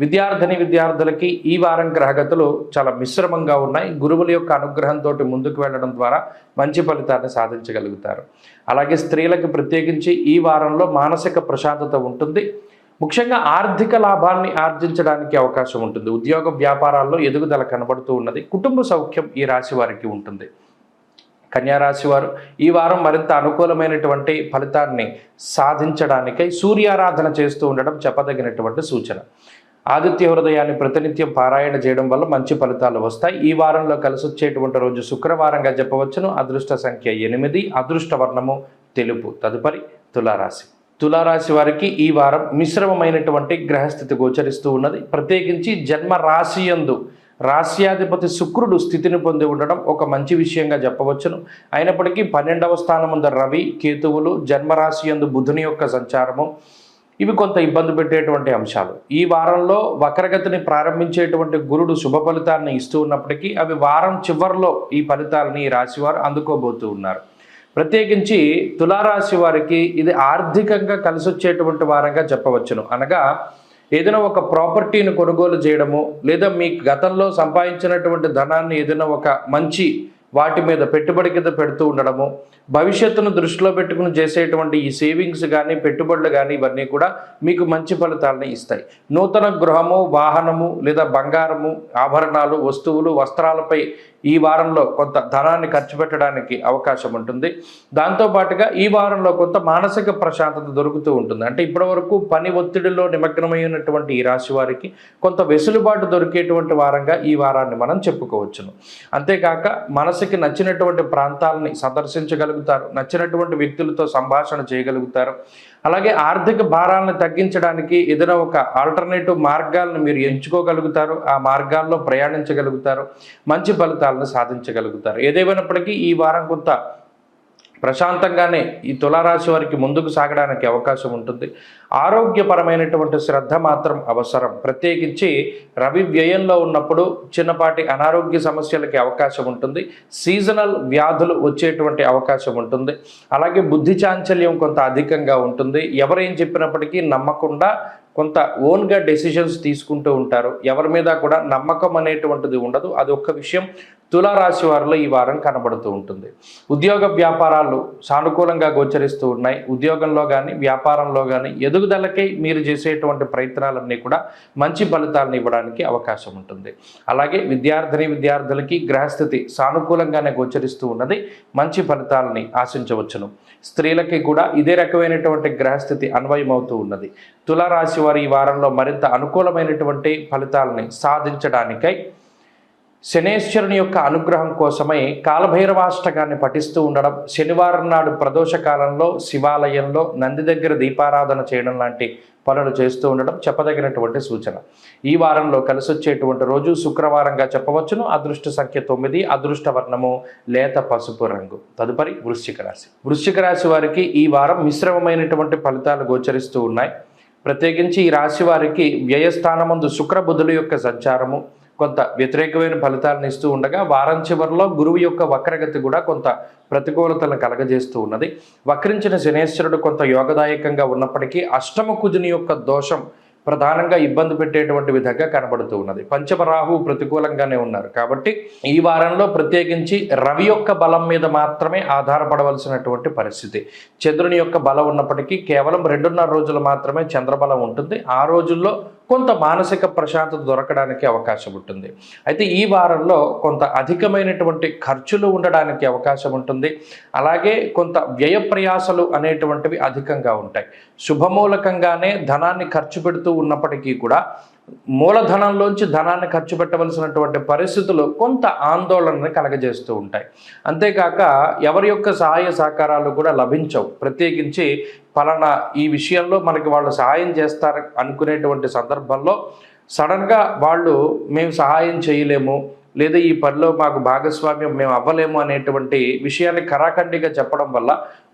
Speaker 1: విద్యార్థులకి ఈ వారం గ్రహగతులు చాలా మిశ్రమంగా ఉన్నాయి. గురువుల యొక్క అనుగ్రహంతో ముందుకు వెళ్ళడం ద్వారా మంచి ఫలితాన్ని సాధించగలుగుతారు. అలాగే స్త్రీలకు ప్రత్యేకించి ఈ వారంలో మానసిక ప్రశాంతత ఉంటుంది. ముఖ్యంగా ఆర్థిక లాభాన్ని ఆర్జించడానికి అవకాశం ఉంటుంది. ఉద్యోగ వ్యాపారాల్లో ఎదుగుదల కనబడుతూ ఉన్నది. కుటుంబ సౌఖ్యం ఈ రాశి వారికి ఉంటుంది. కన్యారాశి వారు ఈ వారం మరింత అనుకూలమైనటువంటి ఫలితాన్ని సాధించడానికై సూర్యారాధన చేస్తూ ఉండడం చెప్పదగినటువంటి సూచన. ఆదిత్య హృదయాన్ని ప్రతినిత్యం పారాయణ చేయడం వల్ల మంచి ఫలితాలు వస్తాయి. ఈ వారంలో కలిసి వచ్చేటువంటి రోజు శుక్రవారంగా చెప్పవచ్చును. అదృష్ట సంఖ్య 8, అదృష్ట వర్ణము తెలుపు. తదుపరి తులారాశి. తులారాశి వారికి ఈ వారం మిశ్రమమైనటువంటి గ్రహస్థితి గోచరిస్తూ ఉన్నది. ప్రత్యేకించి జన్మ రాశి యందు రాశ్యాధిపతి శుక్రుడు స్థితిని పొంది ఉండడం ఒక మంచి విషయంగా చెప్పవచ్చును. అయినప్పటికీ 12వ స్థానముందు రవి, కేతువులు, జన్మరాశి యందు బుధుని యొక్క సంచారము ఇవి కొంత ఇబ్బంది పెట్టేటువంటి అంశాలు. ఈ వారంలో వక్రగతిని ప్రారంభించేటువంటి గురుడు శుభ ఫలితాన్ని ఇస్తూ ఉన్నప్పటికీ అవి వారం చివరిలో ఈ ఫలితాలని ఈ రాశివారు అందుకోబోతూ ఉన్నారు. ప్రత్యేకించి తులారాశి వారికి ఇది ఆర్థికంగా కలిసి వచ్చేటువంటి వారంగా చెప్పవచ్చును. అనగా ఏదైనా ఒక ప్రాపర్టీని కొనుగోలు చేయడము, లేదా మీ గతంలో సంపాదించినటువంటి ధనాన్ని ఏదైనా ఒక మంచి వాటి మీద పెట్టుబడి కింద పెడుతూ ఉండడము, భవిష్యత్తును దృష్టిలో పెట్టుకుని చేసేటువంటి ఈ సేవింగ్స్ కానీ పెట్టుబడులు కానీ ఇవన్నీ కూడా మీకు మంచి ఫలితాలను ఇస్తాయి. నూతన గృహము, వాహనము లేదా బంగారము, ఆభరణాలు, వస్తువులు, వస్త్రాలపై ఈ వారంలో కొంత ధనాన్ని ఖర్చు పెట్టడానికి అవకాశం ఉంటుంది. దాంతోపాటుగా ఈ వారంలో కొంత మానసిక ప్రశాంతత దొరుకుతూ ఉంటుంది. అంటే ఇప్పటివరకు పని ఒత్తిడిలో నిమగ్నమైనటువంటి ఈ రాశి వారికి కొంత వెసులుబాటు దొరికేటువంటి వారంగా ఈ వారాన్ని మనం చెప్పుకోవచ్చును. అంతేకాక మానసిక మనసుకి నచ్చినటువంటి ప్రాంతాలని సందర్శించగలుగుతారు, నచ్చినటువంటి వ్యక్తులతో సంభాషణ చేయగలుగుతారు. అలాగే ఆర్థిక భారాలను తగ్గించడానికి ఏదైనా ఒక ఆల్టర్నేటివ్ మార్గాలను మీరు ఎంచుకోగలుగుతారు, ఆ మార్గాల్లో ప్రయాణించగలుగుతారు, మంచి ఫలితాలను సాధించగలుగుతారు. ఏదేమైనప్పటికీ ఈ వారం కొంత ప్రశాంతంగానే ఈ తులారాశి వారికి ముందుకు సాగడానికి అవకాశం ఉంటుంది. ఆరోగ్యపరమైనటువంటి శ్రద్ధ మాత్రం అవసరం. ప్రత్యేకించి రవి వ్యయంలో ఉన్నప్పుడు చిన్నపాటి అనారోగ్య సమస్యలకి అవకాశం ఉంటుంది. సీజనల్ వ్యాధులు వచ్చేటువంటి అవకాశం ఉంటుంది. అలాగే బుద్ధి చాంచల్యం కొంత అధికంగా ఉంటుంది. ఎవరేం చెప్పినప్పటికీ నమ్మకుండా కొంత ఓన్గా డెసిషన్స్ తీసుకుంటూ ఉంటారు. ఎవరి మీద కూడా నమ్మకం అనేటువంటిది ఉండదు. అది ఒక్క విషయం తులారాశి వారిలో ఈ వారం కనబడుతూ ఉంటుంది. ఉద్యోగ వ్యాపారాలు సానుకూలంగా గోచరిస్తూ ఉన్నాయి. ఉద్యోగంలో కానీ వ్యాపారంలో కానీ ఎదుగుదలకై మీరు చేసేటువంటి ప్రయత్నాలన్నీ కూడా మంచి ఫలితాలను ఇవ్వడానికి అవకాశం ఉంటుంది. అలాగే విద్యార్థులకి గ్రహస్థితి సానుకూలంగానే గోచరిస్తూ ఉన్నది. మంచి ఫలితాలని ఆశించవచ్చును. స్త్రీలకి కూడా ఇదే రకమైనటువంటి గ్రహస్థితి అన్వయమవుతూ ఉన్నది. తులారాశి వారి ఈ వారంలో మరింత అనుకూలమైనటువంటి ఫలితాలని సాధించడానికై శనేశ్వరుని యొక్క అనుగ్రహం కోసమై కాలభైరవాష్టకాన్ని పఠిస్తూ ఉండడం, శనివారం నాడు ప్రదోష కాలంలో శివాలయంలో నంది దగ్గర దీపారాధన చేయడం లాంటి పనులు చేస్తూ ఉండడం చెప్పదగినటువంటి సూచన. ఈ వారంలో కలిసొచ్చేటువంటి రోజు శుక్రవారంగా చెప్పవచ్చును. అదృష్ట సంఖ్య 9, అదృష్ట వర్ణము లేత పసుపు రంగు. తదుపరి వృశ్చిక రాశి. వృశ్చిక రాశి వారికి ఈ వారం మిశ్రమమైనటువంటి ఫలితాలు గోచరిస్తూ ఉన్నాయి. ప్రత్యేకించి ఈ రాశి వారికి వ్యయస్థానమందు శుక్ర బుధుల యొక్క సంచారము కొంత వ్యతిరేకమైన ఫలితాలను ఇస్తూ ఉండగా, వారం చివరిలో గురువు యొక్క వక్రగతి కూడా కొంత ప్రతికూలతలను కలగజేస్తూ ఉన్నది. వక్రించిన శనేశ్వరుడు కొంత యోగదాయకంగా ఉన్నప్పటికీ అష్టమ కుజుని యొక్క దోషం ప్రధానంగా ఇబ్బంది పెట్టేటువంటి విధంగా కనబడుతూ ఉన్నది. పంచమ రాహువు ప్రతికూలంగానే ఉన్నారు. కాబట్టి ఈ వారంలో ప్రత్యేకించి రవి యొక్క బలం మీద మాత్రమే ఆధారపడవలసినటువంటి పరిస్థితి. చంద్రుని యొక్క బలం ఉన్నప్పటికీ కేవలం 2.5 రోజులు మాత్రమే చంద్రబలం ఉంటుంది. ఆ రోజుల్లో కొంత మానసిక ప్రశాంతత దొరకడానికి అవకాశం ఉంటుంది. అయితే ఈ వారంలో కొంత అధికమైనటువంటి ఖర్చులు ఉండడానికి అవకాశం ఉంటుంది. అలాగే కొంత వ్యయ ప్రయాసలు అనేటువంటివి అధికంగా ఉంటాయి. శుభమూలకంగానే ధనాన్ని ఖర్చు పెడుతూ ఉన్నప్పటికీ కూడా మూలధనంలోంచి ధనాన్ని ఖర్చు పెట్టవలసినటువంటి పరిస్థితులు కొంత ఆందోళనని కలగజేస్తూ ఉంటాయి. అంతేకాక ఎవరి యొక్క సహాయ సహకారాలు కూడా లభించవు. ప్రత్యేకించి ఫలానా ఈ విషయంలో మనకి వాళ్ళు సహాయం చేస్తారు అనుకునేటువంటి సందర్భంలో సడన్గా వాళ్ళు మేము సహాయం చేయలేము, లేదా ఈ పనిలో మాకు భాగస్వామ్యం మేము అవ్వలేము అనేటువంటి విషయాన్ని ఖరాఖండిగా చెప్పడం వల్ల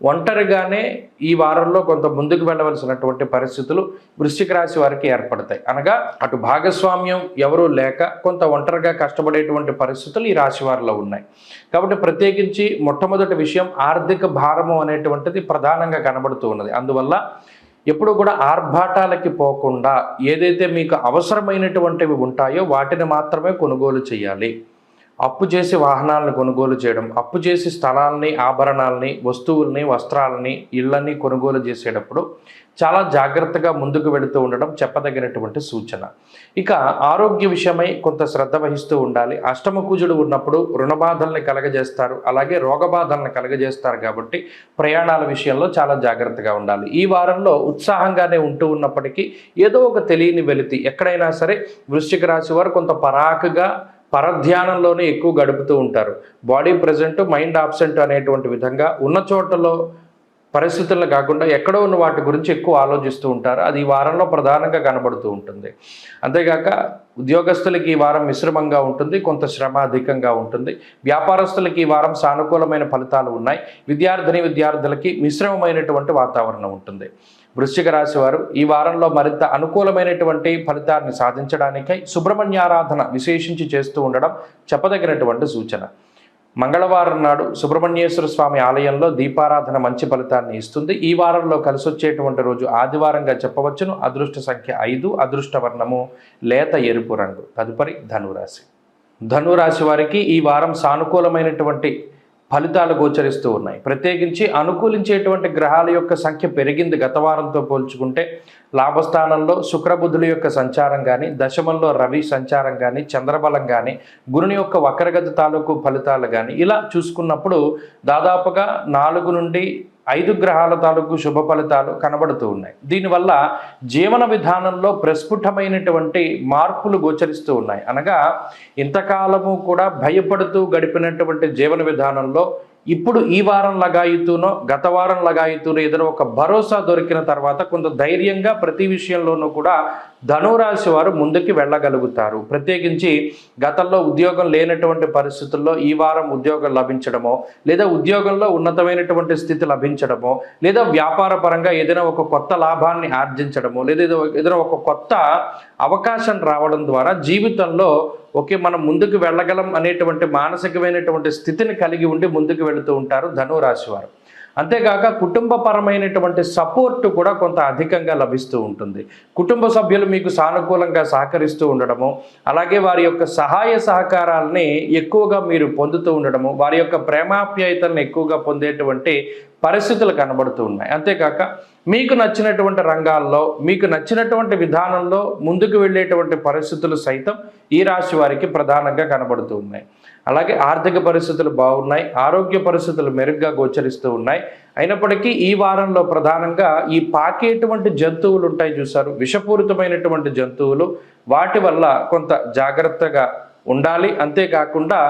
Speaker 1: ఒంటరిగానే ఈ వారంలో కొంత ముందుకు వెళ్ళవలసినటువంటి పరిస్థితులు వృశ్చిక రాశి వారికి ఏర్పడతాయి. అనగా అటు భాగస్వామ్యం ఎవరూ లేక కొంత ఒంటరిగా కష్టపడేటువంటి పరిస్థితులు ఈ రాశి వారిలో ఉన్నాయి. కాబట్టి ప్రత్యేకించి మొట్టమొదటి విషయం ఆర్థిక భారము అనేటువంటిది ప్రధానంగా కనబడుతూ ఉన్నది. అందువల్ల ఎప్పుడు కూడా ఆర్భాటాలకి పోకుండా ఏదైతే మీకు అవసరమైనటువంటివి ఉంటాయో వాటిని మాత్రమే కొనుగోలు చేయాలి. అప్పు చేసి వాహనాలను కొనుగోలు చేయడం, అప్పు చేసి స్థలాల్ని, ఆభరణాలని, వస్తువుల్ని, వస్త్రాలని, ఇళ్ళని కొనుగోలు చేసేటప్పుడు చాలా జాగ్రత్తగా ముందుకు వెళుతూ ఉండడం చెప్పదగినటువంటి సూచన. ఇక ఆరోగ్య విషయమై కొంత శ్రద్ధ వహిస్తూ ఉండాలి. అష్టమ కుజుడు ఉన్నప్పుడు రుణబాధల్ని కలగజేస్తారు, అలాగే రోగబాధలను కలగజేస్తారు. కాబట్టి ప్రయాణాల విషయంలో చాలా జాగ్రత్తగా ఉండాలి. ఈ వారంలో ఉత్సాహంగానే ఉంటూ ఉన్నప్పటికీ ఏదో ఒక తెలియని వెలితి ఎక్కడైనా సరే వృశ్చిక రాశి వారు కొంత పరాకుగా పరధ్యానంలోనే ఎక్కువ గడుపుతూ ఉంటారు. బాడీ ప్రజెంట్, మైండ్ ఆబ్సెంట్ అనేటువంటి విధంగా ఉన్న చోటలో పరిస్థితులను కాకుండా ఎక్కడో ఉన్న వాటి గురించి ఎక్కువ ఆలోచిస్తూ ఉంటారు. అది ఈ వారంలో ప్రధానంగా కనబడుతూ ఉంటుంది. అంతేగాక ఉద్యోగస్తులకి ఈ వారం మిశ్రమంగా ఉంటుంది, కొంత శ్రమ అధికంగా ఉంటుంది. వ్యాపారస్తులకి ఈ వారం సానుకూలమైన ఫలితాలు ఉన్నాయి. విద్యార్థులకి మిశ్రమమైనటువంటి వాతావరణం ఉంటుంది. వృశ్చిక రాశి వారు ఈ వారంలో మరింత అనుకూలమైనటువంటి ఫలితాన్ని సాధించడానికై సుబ్రహ్మణ్యారాధన విశేషించి చేస్తూ ఉండడం చెప్పదగినటువంటి సూచన. మంగళవారం నాడు సుబ్రహ్మణ్యేశ్వర స్వామి ఆలయంలో దీపారాధన మంచి ఫలితాన్ని ఇస్తుంది. ఈ వారంలో కలిసొచ్చేటువంటి రోజు ఆదివారంగా చెప్పవచ్చును. అదృష్ట సంఖ్య 5, అదృష్ట వర్ణము లేత ఎరుపు రంగు. తదుపరి ధనురాశి. ధనురాశి వారికి ఈ వారం సానుకూలమైనటువంటి ఫలితాలు గోచరిస్తూ ఉన్నాయి. ప్రత్యేకించి అనుకూలించేటువంటి గ్రహాల యొక్క సంఖ్య పెరిగింది గత వారంతో పోల్చుకుంటే. లాభస్థానంలో శుక్రబుధుల యొక్క సంచారం కానీ, దశమంలో రవి సంచారం కానీ, చంద్రబలం కానీ, గురుని యొక్క వక్రగతి తాలూకు ఫలితాలు కానీ ఇలా చూసుకున్నప్పుడు దాదాపుగా 4 నుండి 5 గ్రహాల తాలూకు శుభ ఫలితాలు కనబడుతూ ఉన్నాయి. దీనివల్ల జీవన విధానంలో ప్రస్ఫుటమైనటువంటి మార్పులు గోచరిస్తూ ఉన్నాయి. అనగా ఇంతకాలము కూడా భయపడుతూ గడిపినటువంటి జీవన విధానంలో ఇప్పుడు ఈ వారం లగాయితూనో గత వారం లగాయితూనో ఏదైనా ఒక భరోసా దొరికిన తర్వాత కొంత ధైర్యంగా ప్రతి విషయంలోనూ కూడా ధనురాశి వారు ముందుకు వెళ్ళగలుగుతారు. ప్రత్యేకించి గతంలో ఉద్యోగం లేనటువంటి పరిస్థితుల్లో ఈ వారం ఉద్యోగం లభించడమో, లేదా ఉద్యోగంలో ఉన్నతమైనటువంటి స్థితి లభించడమో, లేదా వ్యాపార పరంగా ఏదైనా ఒక కొత్త లాభాన్ని ఆర్జించడమో, లేదా ఏదైనా ఒక కొత్త అవకాశం రావడం ద్వారా జీవితంలో ఓకే మనం ముందుకు వెళ్ళగలం అనేటువంటి మానసికమైనటువంటి స్థితిని కలిగి ఉండి ముందుకు వెళుతూ ఉంటారు ధనురాశి వారు. అంతేకాక కుటుంబపరమైనటువంటి సపోర్ట్ కూడా కొంత అధికంగా లభిస్తూ ఉంటుంది. కుటుంబ సభ్యులు మీకు సానుకూలంగా సహకరిస్తూ ఉండడము, అలాగే వారి యొక్క సహాయ సహకారాలని ఎక్కువగా మీరు పొందుతూ ఉండడము, వారి యొక్క ప్రేమాప్యాయతలను ఎక్కువగా పొందేటువంటి పరిస్థితులు కనబడుతూ ఉన్నాయి. అంతేకాక మీకు నచ్చినటువంటి రంగాల్లో మీకు నచ్చినటువంటి విధానంలో ముందుకు వెళ్ళేటువంటి పరిస్థితులు సైతం ఈ రాశి వారికి ప్రధానంగా కనబడుతూ ఉన్నాయి. అలాగే ఆర్థిక పరిస్థితులు బాగున్నాయి, ఆరోగ్య పరిస్థితులు మెరుగ్గా గోచరిస్తూ ఉన్నాయి. అయినప్పటికీ ఈ వారంలో ప్రధానంగా ఈ పాకేటువంటి జంతువులు ఉంటాయి చూసారు, విషపూరితమైనటువంటి జంతువులు, వాటి వల్ల కొంత జాగ్రత్తగా ఉండాలి. అంతేకాకుండా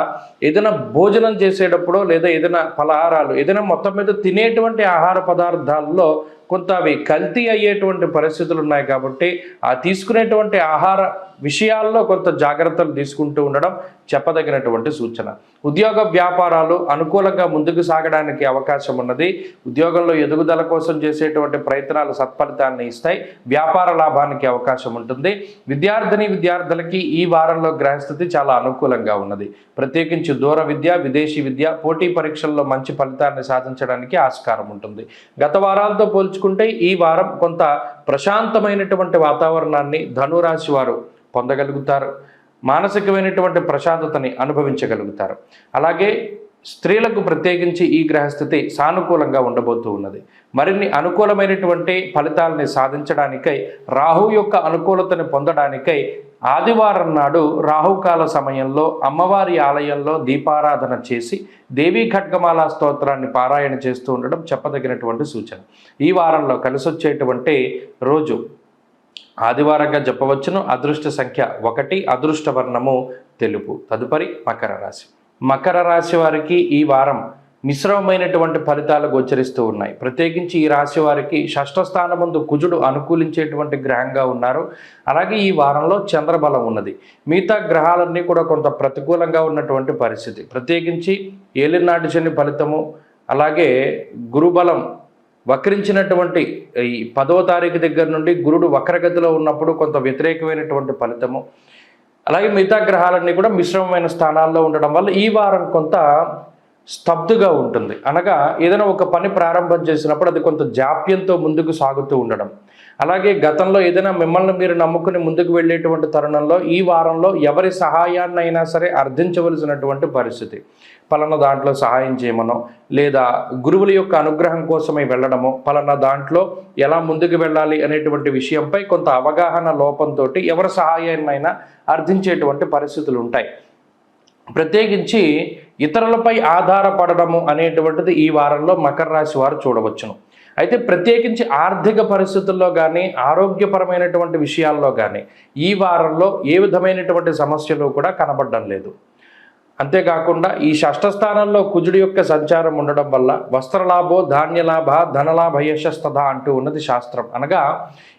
Speaker 1: ఏదైనా భోజనం చేసేటప్పుడు లేదా ఏదైనా ఫలహారాలు ఏదైనా మొత్తం మీద తినేటువంటి ఆహార పదార్థాల్లో కొంత అవి కల్తీ అయ్యేటువంటి పరిస్థితులు ఉన్నాయి. కాబట్టి ఆ తీసుకునేటువంటి ఆహార విషయాల్లో కొంత జాగ్రత్తలు తీసుకుంటూ ఉండడం చెప్పదగినటువంటి సూచన. ఉద్యోగ వ్యాపారాలు అనుకూలంగా ముందుకు సాగడానికి అవకాశం ఉన్నది. ఉద్యోగంలో ఎదుగుదల కోసం చేసేటువంటి ప్రయత్నాలు సత్ఫలితాన్ని ఇస్తాయి, వ్యాపార లాభానికి అవకాశం ఉంటుంది. విద్యార్థులకి ఈ వారంలో గ్రహస్థితి చాలా అనుకూలంగా ఉన్నది. ప్రత్యేకించి దూర విద్య, విదేశీ విద్య, పోటీ పరీక్షల్లో మంచి ఫలితాన్ని సాధించడానికి ఆస్కారం ఉంటుంది. గత వారాలతో పోల్చుకుంటే ఈ వారం కొంత ప్రశాంతమైనటువంటి వాతావరణాన్ని ధనురాశి వారు పొందగలుగుతారు, మానసికమైనటువంటి ప్రశాంతతని అనుభవించగలుగుతారు. అలాగే స్త్రీలకు ప్రత్యేకించి ఈ గ్రహస్థితి సానుకూలంగా ఉండబోతూ ఉన్నది. మరిన్ని అనుకూలమైనటువంటి ఫలితాలని సాధించడానికై, రాహు యొక్క అనుకూలతని పొందడానికై ఆదివారం నాడు రాహుకాల సమయంలో అమ్మవారి ఆలయంలో దీపారాధన చేసి దేవీ ఖడ్గమాల స్తోత్రాన్ని పారాయణ చేస్తూ ఉండడం చెప్పదగినటువంటి సూచన. ఈ వారంలో కలిసొచ్చేటువంటి రోజు ఆదివారంగా చెప్పవచ్చును. అదృష్ట సంఖ్య 1, అదృష్ట వర్ణము తెలుపు. తదుపరి మకర రాశి. మకర రాశి వారికి ఈ వారం మిశ్రమమైనటువంటి ఫలితాలు గోచరిస్తూ ఉన్నాయి. ప్రత్యేకించి ఈ రాశి వారికి షష్ఠ స్థానమందు కుజుడు అనుకూలించేటువంటి గ్రహంగా ఉన్నారు. అలాగే ఈ వారంలో చంద్రబలం ఉన్నది. మిగతా గ్రహాలన్నీ కూడా కొంత ప్రతికూలంగా ఉన్నటువంటి పరిస్థితి. ప్రత్యేకించి ఏలినాటి శని ఫలితము, అలాగే గురుబలం వక్రించినటువంటి ఈ 10వ తారీఖు దగ్గర నుండి గురుడు వక్రగతిలో ఉన్నప్పుడు కొంత వ్యతిరేకమైనటువంటి ఫలితము, అలాగే మిగతా గ్రహాలన్నీ కూడా మిశ్రమమైన స్థానాల్లో ఉండడం వల్ల ఈ వారం కొంత స్తబ్దుగా ఉంటుంది. అనగా ఏదైనా ఒక పని ప్రారంభం చేసినప్పుడు అది కొంత జాప్యంతో ముందుకు సాగుతూ ఉండడం. అలాగే గతంలో ఏదైనా మిమ్మల్ని మీరు నమ్ముకుని ముందుకు వెళ్ళేటువంటి తరుణంలో ఈ వారంలో ఎవరి సహాయాన్నైనా సరే అర్థించవలసినటువంటి పరిస్థితి. పలానా దాంట్లో సహాయం చేయమనో, లేదా గురువుల యొక్క అనుగ్రహం కోసమై వెళ్ళడమో, పలానా దాంట్లో ఎలా ముందుకు వెళ్ళాలి అనేటువంటి విషయంపై కొంత అవగాహన లోపంతో ఎవరి సహాయాన్నైనా అర్థించేటువంటి పరిస్థితులు ఉంటాయి. ప్రత్యేకించి ఇతరులపై ఆధారపడడము అనేటువంటిది ఈ వారంలో మకర రాశి వారు చూడవచ్చును. అయితే ప్రత్యేకించి ఆర్థిక పరిస్థితుల్లో కానీ, ఆరోగ్యపరమైనటువంటి విషయాల్లో కానీ ఈ వారంలో ఏ విధమైనటువంటి సమస్యలు కూడా కనబడడం లేదు. అంతేకాకుండా ఈ షష్ఠ స్థానంలో కుజుడి యొక్క సంచారం ఉండడం వల్ల వస్త్రలాభో ధాన్యలాభ ధనలాభ యశస్తథ అంటూ ఉన్నది శాస్త్రం. అనగా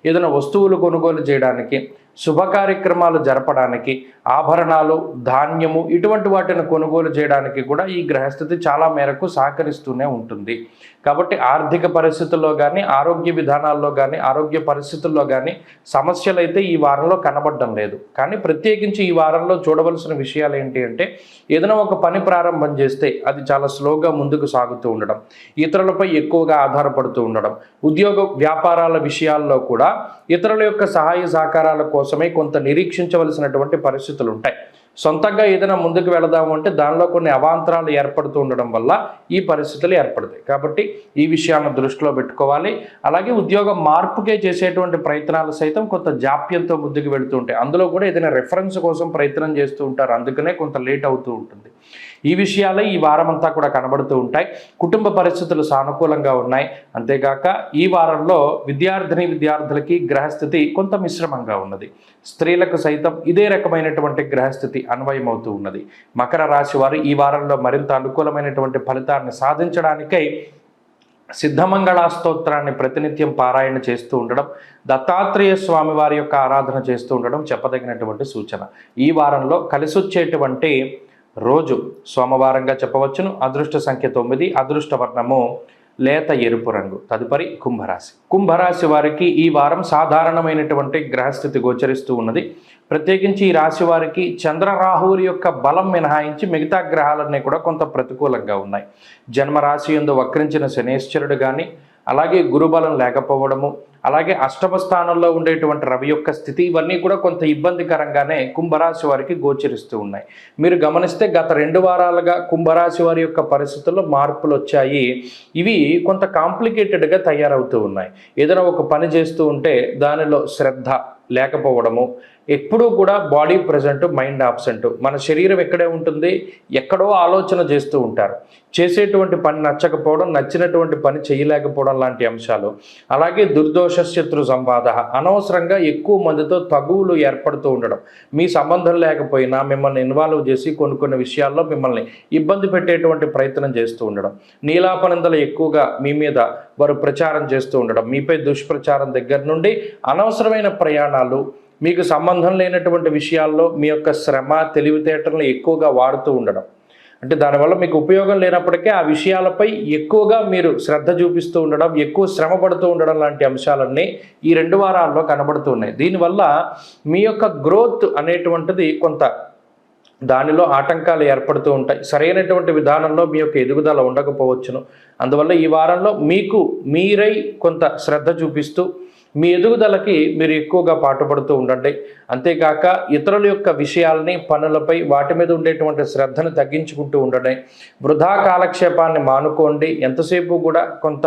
Speaker 1: ఏదైనా వస్తువులు కొనుగోలు చేయడానికి, శుభ కార్యక్రమాలు జరపడానికి, ఆభరణాలు, ధాన్యము ఇటువంటి వాటిని కొనుగోలు చేయడానికి కూడా ఈ గ్రహస్థితి చాలా మేరకు సహకరిస్తూనే ఉంటుంది. కాబట్టి ఆర్థిక పరిస్థితుల్లో కానీ, ఆరోగ్య విధానాల్లో కానీ, ఆరోగ్య పరిస్థితుల్లో కానీ సమస్యలు అయితే ఈ వారంలో కనబడడం లేదు. కానీ ప్రత్యేకించి ఈ వారంలో చూడవలసిన విషయాలు ఏంటి అంటే, ఏదైనా ఒక పని ప్రారంభం చేస్తే అది చాలా స్లోగా ముందుకు సాగుతూ ఉండడం, ఇతరులపై ఎక్కువగా ఆధారపడుతూ ఉండడం, ఉద్యోగ వ్యాపారాల విషయాల్లో కూడా ఇతరుల యొక్క సహాయ సహకారాల కోసమే కొంత నిరీక్షించవలసినటువంటి పరిస్థితులు ఉంటాయి. సొంతంగా ఏదైనా ముందుకు వెళదాము అంటే దానిలో కొన్ని అవాంతరాలు ఏర్పడుతూ ఉండడం వల్ల ఈ పరిస్థితులు ఏర్పడతాయి. కాబట్టి ఈ విషయాలను దృష్టిలో పెట్టుకోవాలి. అలాగే ఉద్యోగం మార్పుకే చేసేటువంటి ప్రయత్నాలు సైతం కొంత జాప్యంతో ముందుకు వెళుతూ ఉంటాయి. అందులో కూడా ఏదైనా రెఫరెన్స్ కోసం ప్రయత్నం చేస్తూ ఉంటారు, అందుకనే కొంత లేట్ అవుతూ ఉంటుంది. ఈ విషయాలే ఈ వారం అంతా కూడా కనబడుతూ ఉంటాయి. కుటుంబ పరిస్థితులు సానుకూలంగా ఉన్నాయి. అంతేగాక ఈ వారంలో విద్యార్థులకి గ్రహస్థితి కొంత మిశ్రమంగా ఉన్నది. స్త్రీలకు సైతం ఇదే రకమైనటువంటి గ్రహస్థితి అన్వయమవుతూ ఉన్నది. మకర రాశి వారు ఈ వారంలో మరింత అనుకూలమైనటువంటి ఫలితాన్ని సాధించడానికై సిద్ధమంగళ స్తోత్రాన్ని ప్రతినిత్యం పారాయణ చేస్తూ ఉండడం, దత్తాత్రేయ స్వామి వారి యొక్క ఆరాధన చేస్తూ ఉండడం చెప్పదగినటువంటి సూచన. ఈ వారంలో కలిసొచ్చేటువంటి రోజు సోమవారంగా చెప్పవచ్చును. అదృష్ట సంఖ్య 9, అదృష్ట వర్ణము లేత ఎరుపు రంగు. తదుపరి కుంభరాశి వారికి ఈ వారం సాధారణమైనటువంటి గ్రహస్థితి గోచరిస్తూ ఉన్నది. ప్రత్యేకించి ఈ రాశి వారికి చంద్రరాహువుల యొక్క బలం మినహాయించి మిగతా గ్రహాలన్నీ కూడా కొంత ప్రతికూలంగా ఉన్నాయి. జన్మరాశి యందు వక్రించిన శనేశ్వరుడు కానీ, అలాగే గురుబలం లేకపోవడము, అలాగే అష్టమ స్థానంలో ఉండేటువంటి రవి యొక్క స్థితి, ఇవన్నీ కూడా కొంత ఇబ్బందికరంగానే కుంభరాశి వారికి గోచరిస్తూ ఉన్నాయి. మీరు గమనిస్తే గత 2 వారాలుగా కుంభరాశి వారి యొక్క పరిస్థితుల్లో మార్పులు వచ్చాయి. ఇవి కొంత కాంప్లికేటెడ్గా తయారవుతూ ఉన్నాయి. ఏదైనా ఒక పని చేస్తూ ఉంటే దానిలో శ్రద్ధ లేకపోవడము, ఎప్పుడూ కూడా బాడీ ప్రజెంట్, మైండ్ ఆబ్సెంట్. మన శరీరం ఎక్కడే ఉంటుంది, ఎక్కడో ఆలోచన చేస్తూ ఉంటారు. చేసేటువంటి పని నచ్చకపోవడం, నచ్చినటువంటి పని చేయలేకపోవడం లాంటి అంశాలు. అలాగే దుర్దోషశత్రు సంవాద, అనవసరంగా ఎక్కువ మందితో తగువులు ఏర్పడుతూ ఉండడం, మీ సంబంధం లేకపోయినా మిమ్మల్ని ఇన్వాల్వ్ చేసి కొన్ని విషయాల్లో మిమ్మల్ని ఇబ్బంది పెట్టేటువంటి ప్రయత్నం చేస్తూ ఉండడం, నీలాపనిందలు ఎక్కువగా మీ మీద వారు ప్రచారం చేస్తూ ఉండడం, మీపై దుష్ప్రచారం దగ్గర నుండి అనవసరమైన ప్రయాణాలు, మీకు సంబంధం లేనటువంటి విషయాల్లో మీ యొక్క శ్రమ తెలివితేటలను ఎక్కువగా వాడుతూ ఉండడం, అంటే దానివల్ల మీకు ఉపయోగం లేనప్పటికీ ఆ విషయాలపై ఎక్కువగా మీరు శ్రద్ధ చూపిస్తూ ఉండడం, ఎక్కువ శ్రమ పడుతూ ఉండడం లాంటి అంశాలన్నీ ఈ 2 వారాల్లో కనబడుతూ ఉన్నాయి. దీనివల్ల మీ యొక్క గ్రోత్ అనేటువంటిది కొంత దానిలో ఆటంకాలు ఏర్పడుతూ ఉంటాయి. సరైనటువంటి విధానంలో మీ యొక్క ఎదుగుదల ఉండకపోవచ్చును. అందువల్ల ఈ వారంలో మీకు మీరై కొంత శ్రద్ధ చూపిస్తూ మీ ఎదుగుదలకి మీరు ఎక్కువగా పాటుపడుతూ ఉండండి. అంతేకాక ఇతరుల యొక్క విషయాల్ని, పనులపై వాటి మీద ఉండేటువంటి శ్రద్ధను తగ్గించుకుంటూ ఉండండి. వృధా కాలక్షేపాన్ని మానుకోండి. ఎంతసేపు కూడా కొంత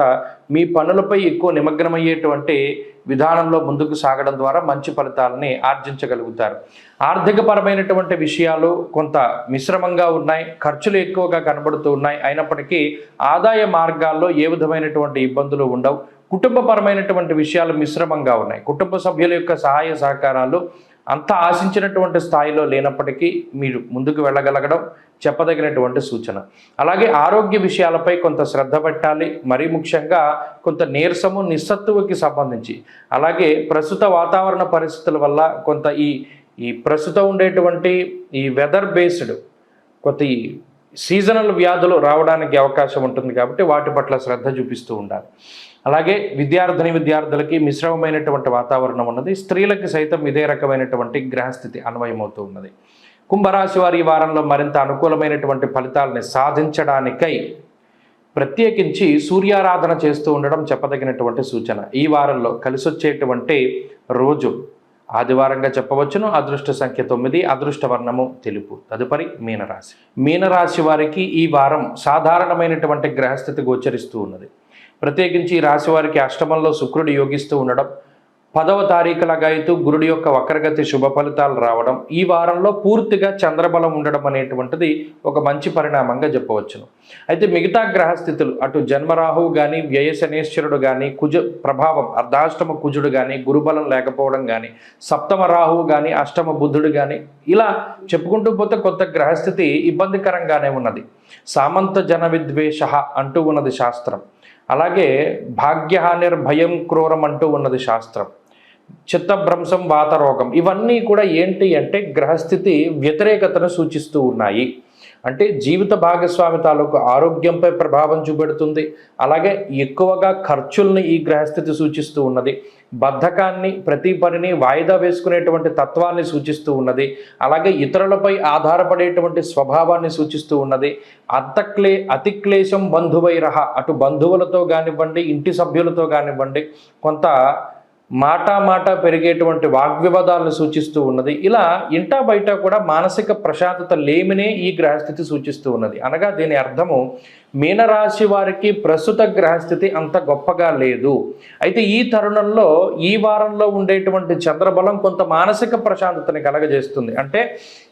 Speaker 1: మీ పనులపై ఎక్కువ నిమగ్నమయ్యేటువంటి విధానంలో ముందుకు సాగడం ద్వారా మంచి ఫలితాలని ఆర్జించగలుగుతారు. ఆర్థికపరమైనటువంటి విషయాలు కొంత మిశ్రమంగా ఉన్నాయి, ఖర్చులు ఎక్కువగా కనబడుతూ ఉన్నాయి. అయినప్పటికీ ఆదాయ మార్గాల్లో ఏ విధమైనటువంటి ఇబ్బందులు ఉండవు. కుటుంబపరమైనటువంటి విషయాలు మిశ్రమంగా ఉన్నాయి. కుటుంబ సభ్యుల యొక్క సహాయ సహకారాలు అంత ఆశించినటువంటి స్థాయిలో లేనప్పటికీ మీరు ముందుకు వెళ్ళగలగడం చెప్పదగినటువంటి సూచన. అలాగే ఆరోగ్య విషయాలపై కొంత శ్రద్ధ పెట్టాలి. మరీ ముఖ్యంగా కొంత నీరసము, నిస్సత్తువకి సంబంధించి, అలాగే ప్రస్తుత వాతావరణ పరిస్థితుల వల్ల కొంత ఈ ప్రస్తుతం ఉండేటువంటి ఈ వెదర్ బేస్డ్ కొంత ఈ సీజనల్ వ్యాధులు రావడానికి అవకాశం ఉంటుంది. కాబట్టి వాటి పట్ల శ్రద్ధ చూపిస్తూ ఉండాలి. అలాగే విద్యార్థులకి మిశ్రమమైనటువంటి వాతావరణం ఉన్నది. స్త్రీలకి సైతం ఇదే రకమైనటువంటి గ్రహస్థితి అన్వయమవుతూ ఉన్నది. కుంభరాశి వారి ఈ వారంలో మరింత అనుకూలమైనటువంటి ఫలితాలని సాధించడానికై ప్రత్యేకించి సూర్యారాధన చేస్తూ ఉండడం చెప్పదగినటువంటి సూచన. ఈ వారంలో కలిసొచ్చేటువంటి రోజు ఆదివారంగా చెప్పవచ్చును. అదృష్ట సంఖ్య 9, అదృష్ట వర్ణము తెలుపు. తదుపరి మీనరాశి వారికి ఈ వారం సాధారణమైనటువంటి గ్రహస్థితి గోచరిస్తూ ఉన్నది. ప్రత్యేకించి ఈ రాశి వారికి అష్టమంలో శుక్రుడు యోగిస్తూ ఉండడం, 10వ తారీఖు లగాయతూ గురుడి యొక్క వక్రగతి శుభ ఫలితాలు రావడం, ఈ వారంలో పూర్తిగా చంద్రబలం ఉండడం అనేటువంటిది ఒక మంచి పరిణామంగా చెప్పవచ్చును. అయితే మిగతా గ్రహస్థితులు, అటు జన్మరాహువు కానీ, వ్యయ శనేశ్వరుడు కానీ, కుజ ప్రభావం అర్ధాష్టమ కుజుడు కానీ, గురుబలం లేకపోవడం కానీ, సప్తమ రాహువు కానీ, అష్టమ బుద్ధుడు కానీ, ఇలా చెప్పుకుంటూ పోతే కొత్త గ్రహస్థితి ఇబ్బందికరంగానే ఉన్నది. సామంత జన విద్వేష అంటూ ఉన్నది శాస్త్రం. అలాగే భాగ్యహానిర్భయం క్రూరం అంటూ ఉన్నది శాస్త్రం. చిత్తభ్రంశం, వాతరోగం, ఇవన్నీ కూడా ఏంటి అంటే గ్రహస్థితి వ్యతిరేకతను సూచిస్తూ ఉన్నాయి. అంటే జీవిత భాగస్వామి తాలూకు ఆరోగ్యంపై ప్రభావం చూపెడుతుంది. అలాగే ఎక్కువగా ఖర్చుల్ని ఈ గ్రహస్థితి సూచిస్తూ ఉన్నది. బద్ధకాన్ని, ప్రతి పనిని వాయిదా వేసుకునేటువంటి తత్వాన్ని సూచిస్తూ ఉన్నది. అలాగే ఇతరులపై ఆధారపడేటువంటి స్వభావాన్ని సూచిస్తూ ఉన్నది. అతిక్లేశం బంధువైరహ, అటు బంధువులతో కానివ్వండి, ఇంటి సభ్యులతో కానివ్వండి, కొంత మాట పెరిగేటువంటి వాగ్వివాదాలను సూచిస్తూ ఉన్నది. ఇలా ఇంటా బయట కూడా మానసిక ప్రశాంతత లేమినే ఈ గ్రహస్థితి సూచిస్తూ ఉన్నది. అనగా దీని అర్థము మీనరాశి వారికి ప్రస్తుత గ్రహస్థితి అంత గొప్పగా లేదు. అయితే ఈ తరుణంలో ఈ వారంలో ఉండేటువంటి చంద్రబలం కొంత మానసిక ప్రశాంతతని కలగజేస్తుంది. అంటే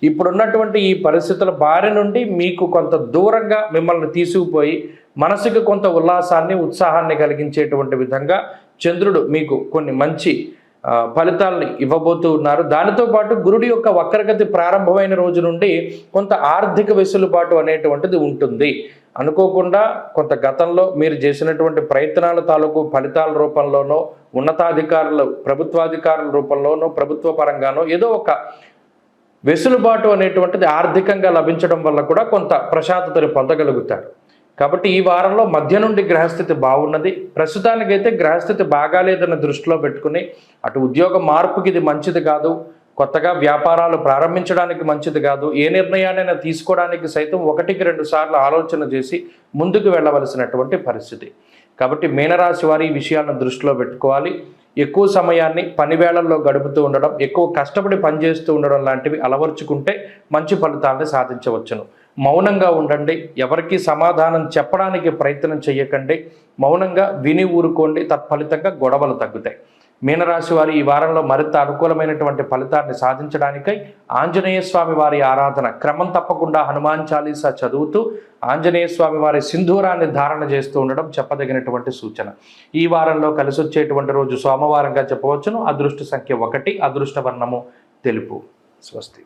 Speaker 1: ఇప్పుడున్నటువంటి ఈ పరిస్థితుల బారి నుండి మీకు కొంత దూరంగా మిమ్మల్ని తీసుకుపోయి మనసుకు కొంత ఉల్లాసాన్ని ఉత్సాహాన్ని కలిగించేటువంటి విధంగా చంద్రుడు మీకు కొన్ని మంచి ఫలితాలని ఇవ్వబోతూ ఉన్నారు. దానితో పాటు గురుడి యొక్క వక్రగతి ప్రారంభమైన రోజు నుండి కొంత ఆర్థిక వెసులుబాటు అనేటువంటిది ఉంటుంది. అనుకోకుండా కొంత గతంలో మీరు చేసినటువంటి ప్రయత్నాల తాలూకు ఫలితాల రూపంలోనో, ఉన్నతాధికారులు ప్రభుత్వాధికారుల రూపంలోనో, ప్రభుత్వ పరంగానో ఏదో ఒక వెసులుబాటు అనేటువంటిది ఆర్థికంగా లభించడం వల్ల కూడా కొంత ప్రశాంతతను పొందగలుగుతారు. కాబట్టి ఈ వారంలో మధ్య నుండి గ్రహస్థితి బాగున్నది. ప్రస్తుతానికైతే గ్రహస్థితి బాగాలేదన్న దృష్టిలో పెట్టుకుని అటు ఉద్యోగ మార్పుకి ఇది మంచిది కాదు, కొత్తగా వ్యాపారాలు ప్రారంభించడానికి మంచిది కాదు, ఏ నిర్ణయాన్నైనా తీసుకోవడానికి సైతం 1-2 సార్లు ఆలోచన చేసి ముందుకు వెళ్ళవలసినటువంటి పరిస్థితి. కాబట్టి మీనరాశి వారి ఈ విషయాలను దృష్టిలో పెట్టుకోవాలి. ఎక్కువ సమయాన్ని పని వేళల్లో గడుపుతూ ఉండడం, ఎక్కువ కష్టపడి పనిచేస్తూ ఉండడం లాంటివి అలవర్చుకుంటే మంచి ఫలితాలను సాధించవచ్చును. మౌనంగా ఉండండి, ఎవరికి సమాధానం చెప్పడానికి ప్రయత్నం చేయకండి, మౌనంగా విని ఊరుకోండి. తత్ఫలితంగా గొడవలు తగ్గుతాయి. మీనరాశి వారి ఈ వారంలో మరింత అనుకూలమైనటువంటి ఫలితాన్ని సాధించడానికై ఆంజనేయ స్వామి వారి ఆరాధన క్రమం తప్పకుండా హనుమాన్ చాలీసా చదువుతూ ఆంజనేయ స్వామి వారి సింధూరాన్ని ధారణ చేస్తూ ఉండడం చెప్పదగినటువంటి సూచన. ఈ వారంలో కలిసి వచ్చేటువంటి రోజు సోమవారంగా చెప్పవచ్చును. అదృష్ట సంఖ్య 1, అదృష్ట వర్ణము తెలుపు. స్వస్తి.